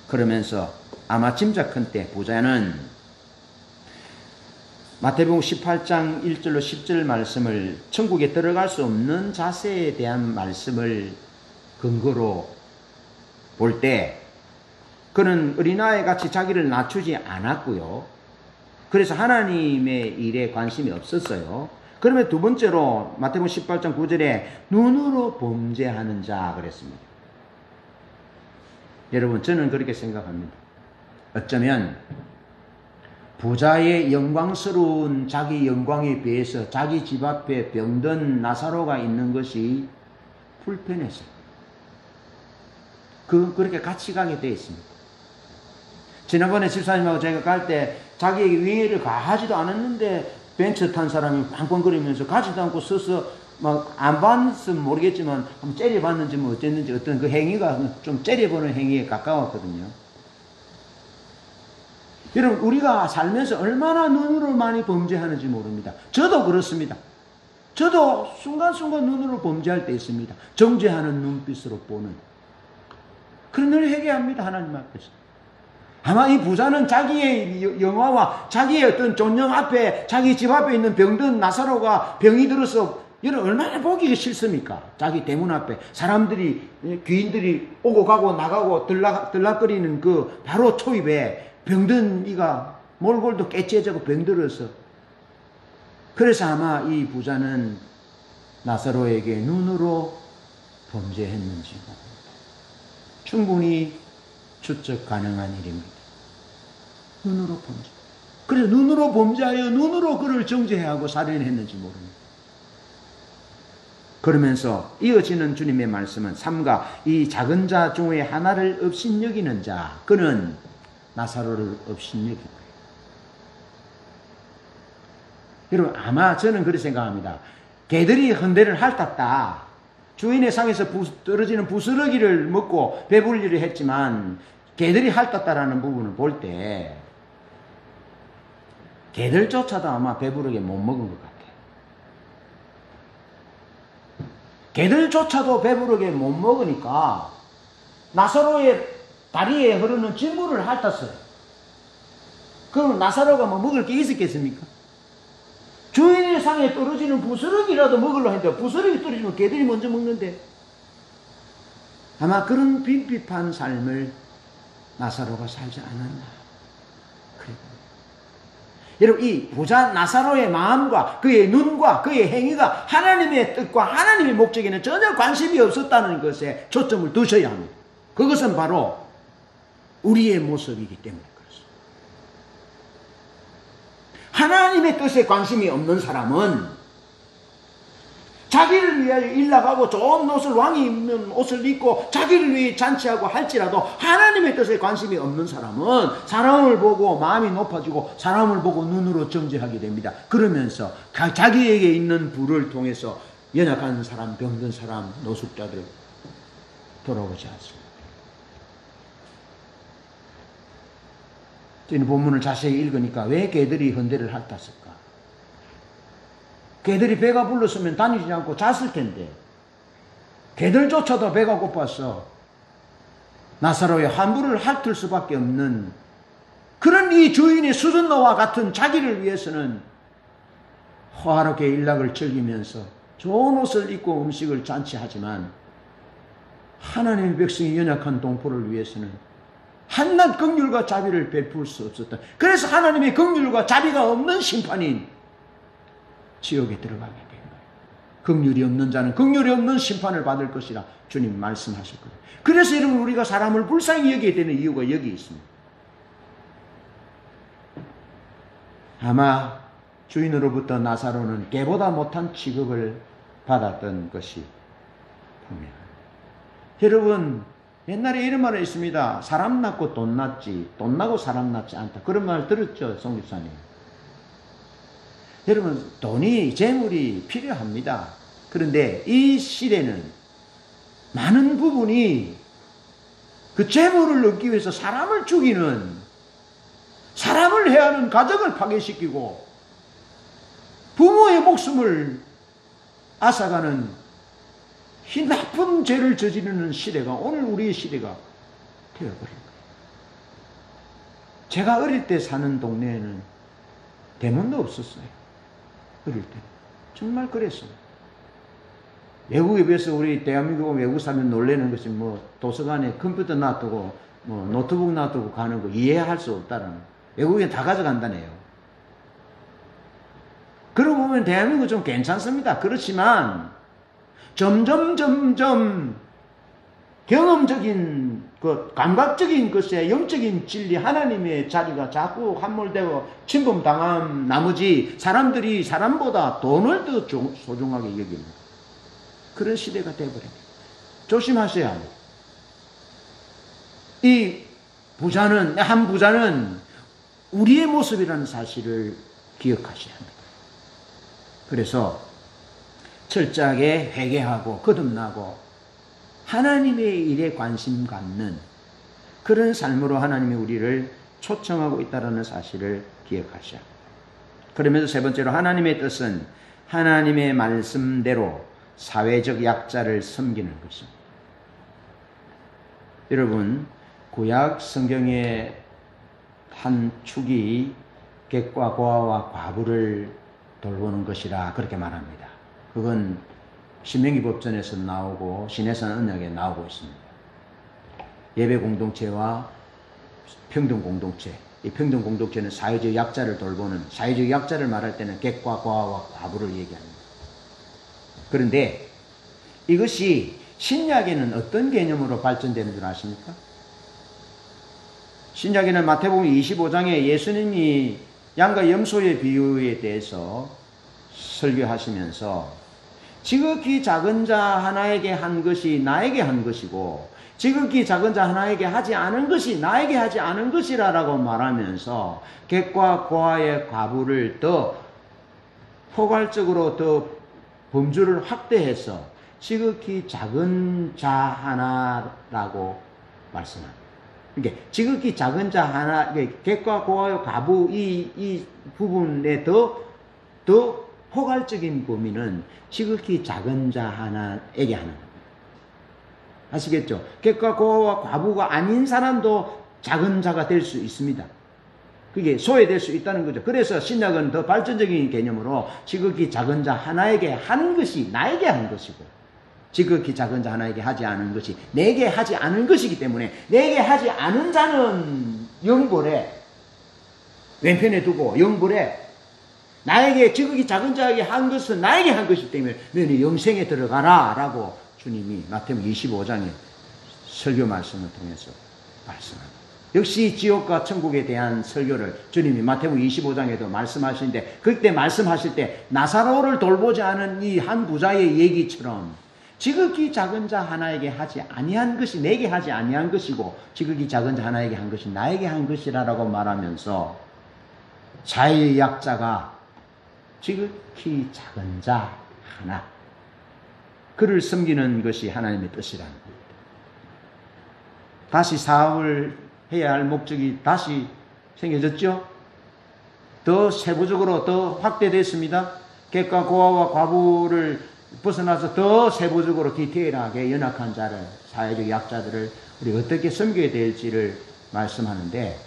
Speaker 1: 그러면서 아마 짐작컨대 부자는 마태복음 18장 1절로 10절 말씀을, 천국에 들어갈 수 없는 자세에 대한 말씀을 근거로 볼 때 그는 어린아이 같이 자기를 낮추지 않았고요. 그래서 하나님의 일에 관심이 없었어요. 그러면 두 번째로 마태복음 18장 9절에 눈으로 범죄하는 자 그랬습니다. 여러분, 저는 그렇게 생각합니다. 어쩌면 부자의 영광스러운 자기 영광에 비해서 자기 집 앞에 병든 나사로가 있는 것이 불편했어요. 그렇게 같이 가게 되어 있습니다. 지난번에 집사님하고 제가 갈 때 자기에게 위해를 가하지도 않았는데 벤츠 탄 사람이 꽝꽝거리면서 가지도 않고 서서 막 안 봤으면 모르겠지만 한번 째려봤는지 뭐 어땠는지 어떤 그 행위가 좀 째려보는 행위에 가까웠거든요. 여러분, 우리가 살면서 얼마나 눈으로 많이 범죄하는지 모릅니다. 저도 그렇습니다. 저도 순간순간 눈으로 범죄할 때 있습니다. 정죄하는 눈빛으로 보는. 그런 늘 회개합니다. 하나님 앞에서. 아마 이 부자는 자기의 영화와 자기의 어떤 존영 앞에, 자기 집 앞에 있는 병든 나사로가 병이 들어서, 여러분 얼마나 보기가 싫습니까? 자기 대문 앞에 사람들이, 귀인들이 오고 가고 나가고 들락거리는 그 바로 초입에 병든 이가 몰골도 깨째져고 병들어서 그래서 아마 이 부자는 나사로에게 눈으로 범죄했는지 충분히 추측 가능한 일입니다. 눈으로 범죄. 그래서 눈으로 범죄하여 눈으로 그를 정죄해야 하고 살인했는지 모릅니다. 그러면서 이어지는 주님의 말씀은 삼가 이 작은 자 중에 하나를 업신여기는 자, 그는 나사로를 업신여긴 거예요. 여러분, 아마 저는 그렇게 생각합니다. 개들이 헌대를 핥았다. 주인의 상에서 떨어지는 부스러기를 먹고 배불리를 했지만 개들이 핥았다라는 부분을 볼 때 개들조차도 아마 배부르게 못 먹은 것 같아요. 개들조차도 배부르게 못 먹으니까 나사로의 다리에 흐르는 진물을 핥았어요. 그럼 나사로가 뭐 먹을 게 있었겠습니까? 주인의 상에 떨어지는 부스러기라도 먹으려고 했는데 부스러기 떨어지면 개들이 먼저 먹는데 아마 그런 빈핍한 삶을 나사로가 살지 않았나. 그래요. 여러분, 이 부자 나사로의 마음과 그의 눈과 그의 행위가 하나님의 뜻과 하나님의 목적에는 전혀 관심이 없었다는 것에 초점을 두셔야 합니다. 그것은 바로 우리의 모습이기 때문에 그렇습니다. 하나님의 뜻에 관심이 없는 사람은 자기를 위하여 일나가고 좋은 옷을 왕이 입는 옷을 입고 자기를 위해 잔치하고 할지라도 하나님의 뜻에 관심이 없는 사람은 사람을 보고 마음이 높아지고 사람을 보고 눈으로 정죄하게 됩니다. 그러면서 자기에게 있는 부를 통해서 연약한 사람, 병든 사람, 노숙자들 돌아오지 않습니다. 저는 본문을 자세히 읽으니까 왜 개들이 헌대를 핥았을까? 개들이 배가 불렀으면 다니지 않고 잤을 텐데 개들조차도 배가 고파서 나사로의 환부를 핥을 수밖에 없는 그런 이 주인의 수전노와 같은 자기를 위해서는 호화롭게 일락을 즐기면서 좋은 옷을 입고 음식을 잔치하지만 하나님의 백성이 연약한 동포를 위해서는 한낱 긍휼과 자비를 베풀 수 없었다. 그래서 하나님의 긍휼과 자비가 없는 심판인 지옥에 들어가게 된 거예요. 긍휼이 없는 자는 긍휼이 없는 심판을 받을 것이라 주님 말씀하셨거든요. 그래서 여러분, 우리가 사람을 불쌍히 여기게 되는 이유가 여기 있습니다. 아마 주인으로부터 나사로는 개보다 못한 취급을 받았던 것이 분명합니다. 여러분, 옛날에 이런 말이 있습니다. 사람 낳고 돈 낳지 돈 나고 사람 낳지 않다. 그런 말 들었죠, 송 집사님? 여러분, 돈이, 재물이 필요합니다. 그런데 이 시대는 많은 부분이 그 재물을 얻기 위해서 사람을 죽이는, 사람을 해야 하는 가정을 파괴시키고 부모의 목숨을 앗아가는 이 나쁜 죄를 저지르는 시대가 오늘 우리의 시대가 되어버린 거예요. 제가 어릴 때 사는 동네에는 대문도 없었어요. 어릴 때 정말 그랬어요. 외국에 비해서 우리 대한민국 외국 사면 놀라는 것이 뭐 도서관에 컴퓨터 놔두고 뭐 노트북 놔두고 가는 거 이해할 수 없다라는. 외국에 다 가져간다네요. 그러고 보면 대한민국 좀 괜찮습니다. 그렇지만 점점 경험적인 그 감각적인 것에 영적인 진리 하나님의 자리가 자꾸 함몰되고 침범당한 나머지 사람들이 사람보다 돈을 더 소중하게 여깁니다. 그런 시대가 되어버립니다. 조심하셔야 합니다. 이 부자는, 한 부자는 우리의 모습이라는 사실을 기억하셔야 합니다. 그래서 철저하게 회개하고 거듭나고 하나님의 일에 관심 갖는 그런 삶으로 하나님이 우리를 초청하고 있다는 사실을 기억하셔야 합니다. 그러면서 세 번째로 하나님의 뜻은 하나님의 말씀대로 사회적 약자를 섬기는 것입니다. 여러분, 구약 성경의 한 축이 객과 고아와 과부를 돌보는 것이라 그렇게 말합니다. 그건 신명기 법전에서 나오고 신해산 언약에 나오고 있습니다. 예배 공동체와 평등 공동체, 이 평등 공동체는 사회적 약자를 돌보는, 사회적 약자를 말할 때는 객과 고아와 과부를 얘기합니다. 그런데 이것이 신약에는 어떤 개념으로 발전되는 줄 아십니까? 신약에는 마태복음 25장에 예수님이 양과 염소의 비유에 대해서 설교하시면서 지극히 작은 자 하나에게 한 것이 나에게 한 것이고 지극히 작은 자 하나에게 하지 않은 것이 나에게 하지 않은 것이라고 말하면서 객과 고아의 과부를 더 포괄적으로 더 범주를 확대해서 지극히 작은 자 하나라고 말씀합니다. 그러니까 지극히 작은 자 하나, 객과 고아의 과부 이 부분에 더 포괄적인 범위는 지극히 작은 자 하나에게 하는 겁니다. 아시겠죠? 객과 고아와 과부가 아닌 사람도 작은 자가 될 수 있습니다. 그게 소외될 수 있다는 거죠. 그래서 신약은 더 발전적인 개념으로 지극히 작은 자 하나에게 하는 것이 나에게 한 것이고 지극히 작은 자 하나에게 하지 않은 것이 내게 하지 않은 것이기 때문에 내게 하지 않은 자는 영벌에 왼편에 두고 영벌에 나에게 지극히 작은 자에게 한 것은 나에게 한 것이기 때문에 너는 영생에 들어가라 라고 주님이 마태복음 25장의 설교 말씀을 통해서 말씀합니다. 역시 지옥과 천국에 대한 설교를 주님이 마태복음 25장에도 말씀하시는데 그때 말씀하실 때 나사로를 돌보지 않은 이 한 부자의 얘기처럼 지극히 작은 자 하나에게 하지 아니한 것이 내게 하지 아니한 것이고 지극히 작은 자 하나에게 한 것이 나에게 한 것이라고 말하면서 자의 약자가 지극히 작은 자 하나 그를 섬기는 것이 하나님의 뜻이라는 겁니다. 다시 사업을 해야 할 목적이 다시 생겨졌죠? 더 세부적으로 더 확대됐습니다. 객과 고아와 과부를 벗어나서 더 세부적으로 디테일하게 연약한 자를, 사회적 약자들을 우리 어떻게 섬겨야 될지를 말씀하는데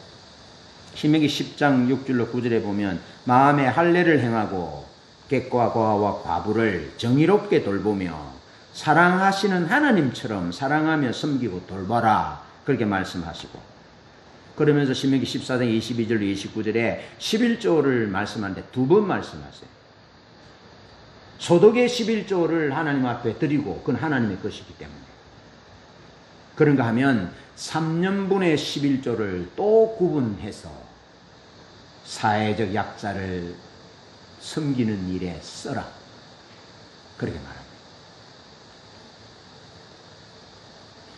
Speaker 1: 신명기 10장 6절로 9절에 보면 마음에 할례를 행하고 객과 고아와 과부를 정의롭게 돌보며 사랑하시는 하나님처럼 사랑하며 섬기고 돌봐라 그렇게 말씀하시고 그러면서 신명기 14장 22절 29절에 11조를 말씀하는데 두 번 말씀하세요. 소득의 11조를 하나님 앞에 드리고 그건 하나님의 것이기 때문에 그런가 하면 3년분의 11조를 또 구분해서 사회적 약자를 섬기는 일에 써라 그렇게 말합니다.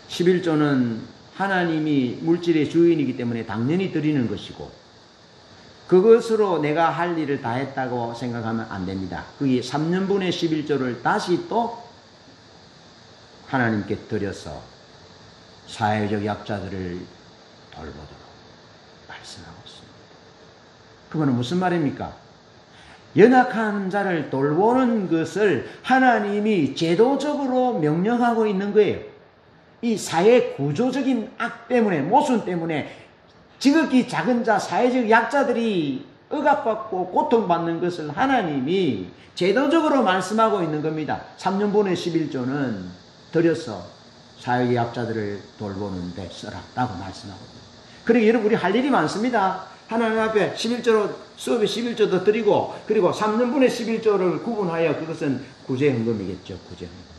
Speaker 1: 11조는 하나님이 물질의 주인이기 때문에 당연히 드리는 것이고 그것으로 내가 할 일을 다 했다고 생각하면 안 됩니다. 그게 3년분의 11조를 다시 또 하나님께 드려서 사회적 약자들을 돌보도록 말씀하고 있습니다. 그거는 무슨 말입니까? 연약한 자를 돌보는 것을 하나님이 제도적으로 명령하고 있는 거예요. 이 사회 구조적인 악 때문에, 모순 때문에 지극히 작은 자, 사회적 약자들이 억압받고 고통받는 것을 하나님이 제도적으로 말씀하고 있는 겁니다. 3년분의 11조는 들여서 사회적 약자들을 돌보는 데 써라라고 말씀하고 있습니다. 그러니까 여러분 우리 할 일이 많습니다. 하나님 앞에 11조로 수업에 11조도 드리고 그리고 3년분의 11조를 구분하여 그것은 구제헌금이겠죠. 구제헌금.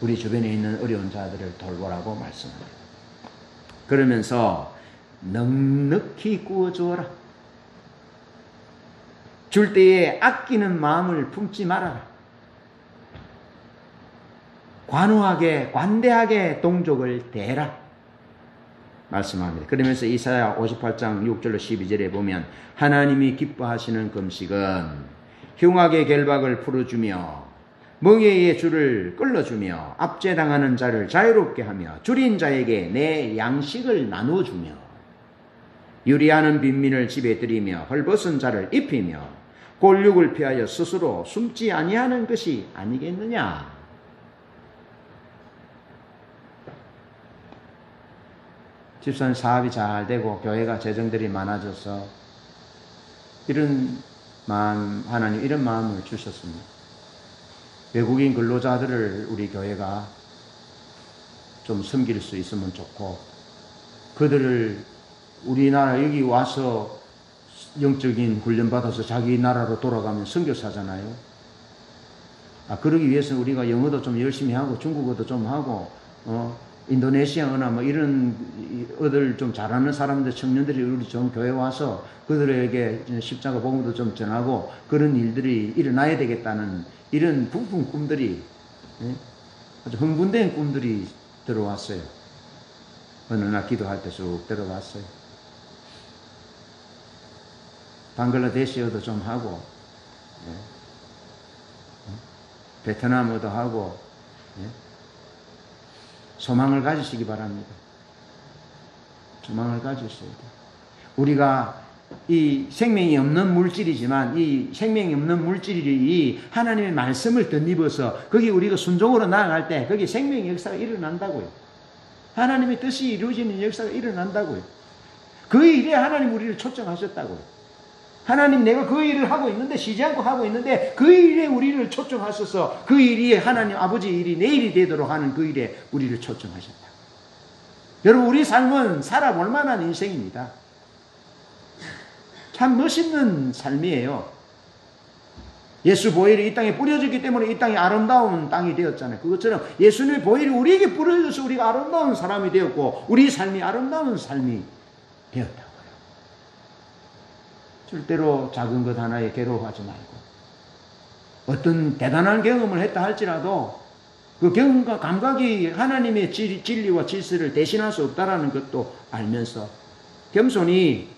Speaker 1: 우리 주변에 있는 어려운 자들을 돌보라고 말씀합니다. 그러면서 넉넉히 구워주어라. 줄 때에 아끼는 마음을 품지 말아라. 관우하게 관대하게 동족을 대해라. 말씀합니다. 그러면서 이사야 58장 6절로 12절에 보면 하나님이 기뻐하시는 금식은 흉악의 결박을 풀어주며 멍에의 줄을 끌어주며 압제당하는 자를 자유롭게 하며 줄인 자에게 내 양식을 나누어주며 유리하는 빈민을 집에 들이며 헐벗은 자를 입히며 골육을 피하여 스스로 숨지 아니하는 것이 아니겠느냐. 집사님 사업이 잘 되고 교회가 재정들이 많아져서 이런 마음, 하나님 이런 마음을 주셨습니다. 외국인 근로자들을 우리 교회가 좀 섬길 수 있으면 좋고 그들을 우리나라 여기 와서 영적인 훈련 받아서 자기 나라로 돌아가면 선교사잖아요. 그러기 위해서는 우리가 영어도 좀 열심히 하고 중국어도 좀 하고 인도네시아나 뭐 이런 어들 좀 잘하는 사람들, 청년들이 우리 좀 교회 와서 그들에게 십자가 복음도 좀 전하고 그런 일들이 일어나야 되겠다는 이런 부푼 꿈들이, 아주 흥분된 꿈들이 들어왔어요. 어느 날 기도할 때 쑥 들어갔어요. 방글라데시어도 좀 하고, 베트남어도 하고, 소망을 가지시기 바랍니다. 소망을 가지셔야 돼요. 우리가 이 생명이 없는 물질이지만 이 생명이 없는 물질이 하나님의 말씀을 덧입어서 거기 우리가 순종으로 나아갈 때 거기 생명의 역사가 일어난다고요. 하나님의 뜻이 이루어지는 역사가 일어난다고요. 그 일에 하나님 우리를 초청하셨다고요. 하나님 내가 그 일을 하고 있는데 쉬지 않고 하고 있는데 그 일에 우리를 초청하셔서 그 일이 하나님 아버지 일이 내 일이 되도록 하는 그 일에 우리를 초청하셨다. 여러분 우리 삶은 살아볼 만한 인생입니다. 참 멋있는 삶이에요. 예수 보혈이 이 땅에 뿌려졌기 때문에 이 땅이 아름다운 땅이 되었잖아요. 그것처럼 예수님의 보혈이 우리에게 뿌려져서 우리가 아름다운 사람이 되었고 우리 삶이 아름다운 삶이 되었다고요. 절대로 작은 것 하나에 괴로워하지 말고 어떤 대단한 경험을 했다 할지라도 그 경험과 감각이 하나님의 진리와 질서를 대신할 수 없다는 것도 알면서 겸손히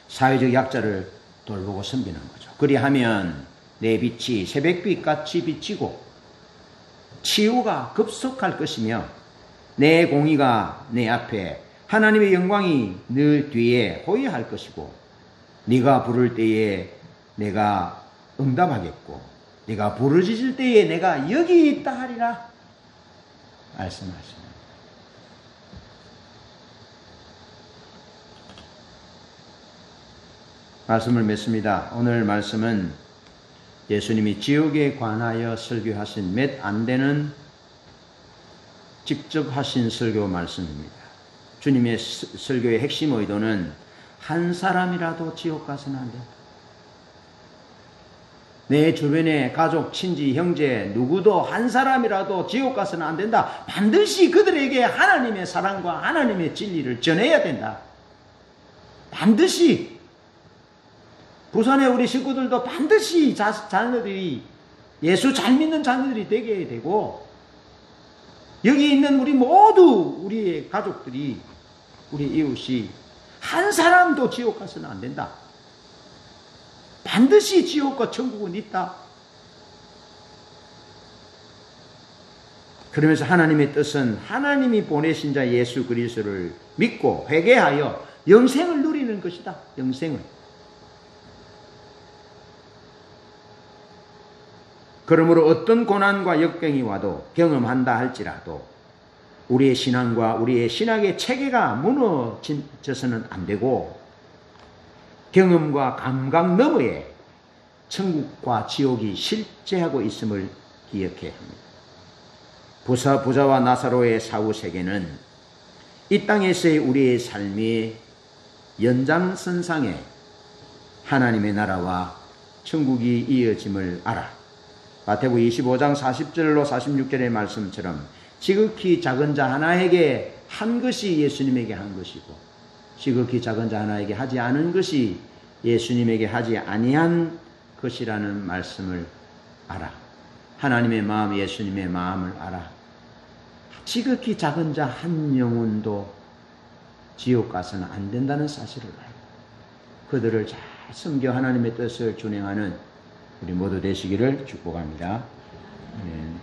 Speaker 1: 사회적 약자를 돌보고 섬기는 거죠. 그리하면 내 빛이 새벽빛같이 비치고 치유가 급속할 것이며 내 공의가 내 앞에 하나님의 영광이 늘 뒤에 호위할 것이고 네가 부를 때에 내가 응답하겠고 네가 부르짖을 때에 내가 여기 있다 하리라 말씀하십니다. 말씀을 맺습니다. 오늘 말씀은 예수님이 지옥에 관하여 설교하신 몇 안 되는 직접 하신 설교 말씀입니다. 주님의 설교의 핵심 의도는 한 사람이라도 지옥 가서는 안 된다. 내 주변의 가족, 친지, 형제 누구도 한 사람이라도 지옥 가서는 안 된다. 반드시 그들에게 하나님의 사랑과 하나님의 진리를 전해야 된다. 반드시 부산의 우리 식구들도 반드시 자녀들이 예수 잘 믿는 자녀들이 되게 되고 여기 있는 우리 모두 우리의 가족들이 우리 이웃이 한 사람도 지옥 가서는 안 된다. 반드시 지옥과 천국은 있다. 그러면서 하나님의 뜻은 하나님이 보내신 자 예수 그리스도를 믿고 회개하여 영생을 누리는 것이다. 영생을. 그러므로 어떤 고난과 역경이 와도 경험한다 할지라도 우리의 신앙과 우리의 신학의 체계가 무너져서는 안 되고 경험과 감각 너머에 천국과 지옥이 실제하고 있음을 기억해야 합니다. 부자와 나사로의 사후 세계는 이 땅에서의 우리의 삶의 연장선상에 하나님의 나라와 천국이 이어짐을 알아. 마태복음 25장 40절로 46절의 말씀처럼 지극히 작은 자 하나에게 한 것이 예수님에게 한 것이고 지극히 작은 자 하나에게 하지 않은 것이 예수님에게 하지 아니한 것이라는 말씀을 알아. 하나님의 마음, 예수님의 마음을 알아. 지극히 작은 자 한 영혼도 지옥 가서는 안 된다는 사실을 알고 그들을 잘 섬겨 하나님의 뜻을 준행하는 우리 모두 되시기를 축복합니다. 아멘.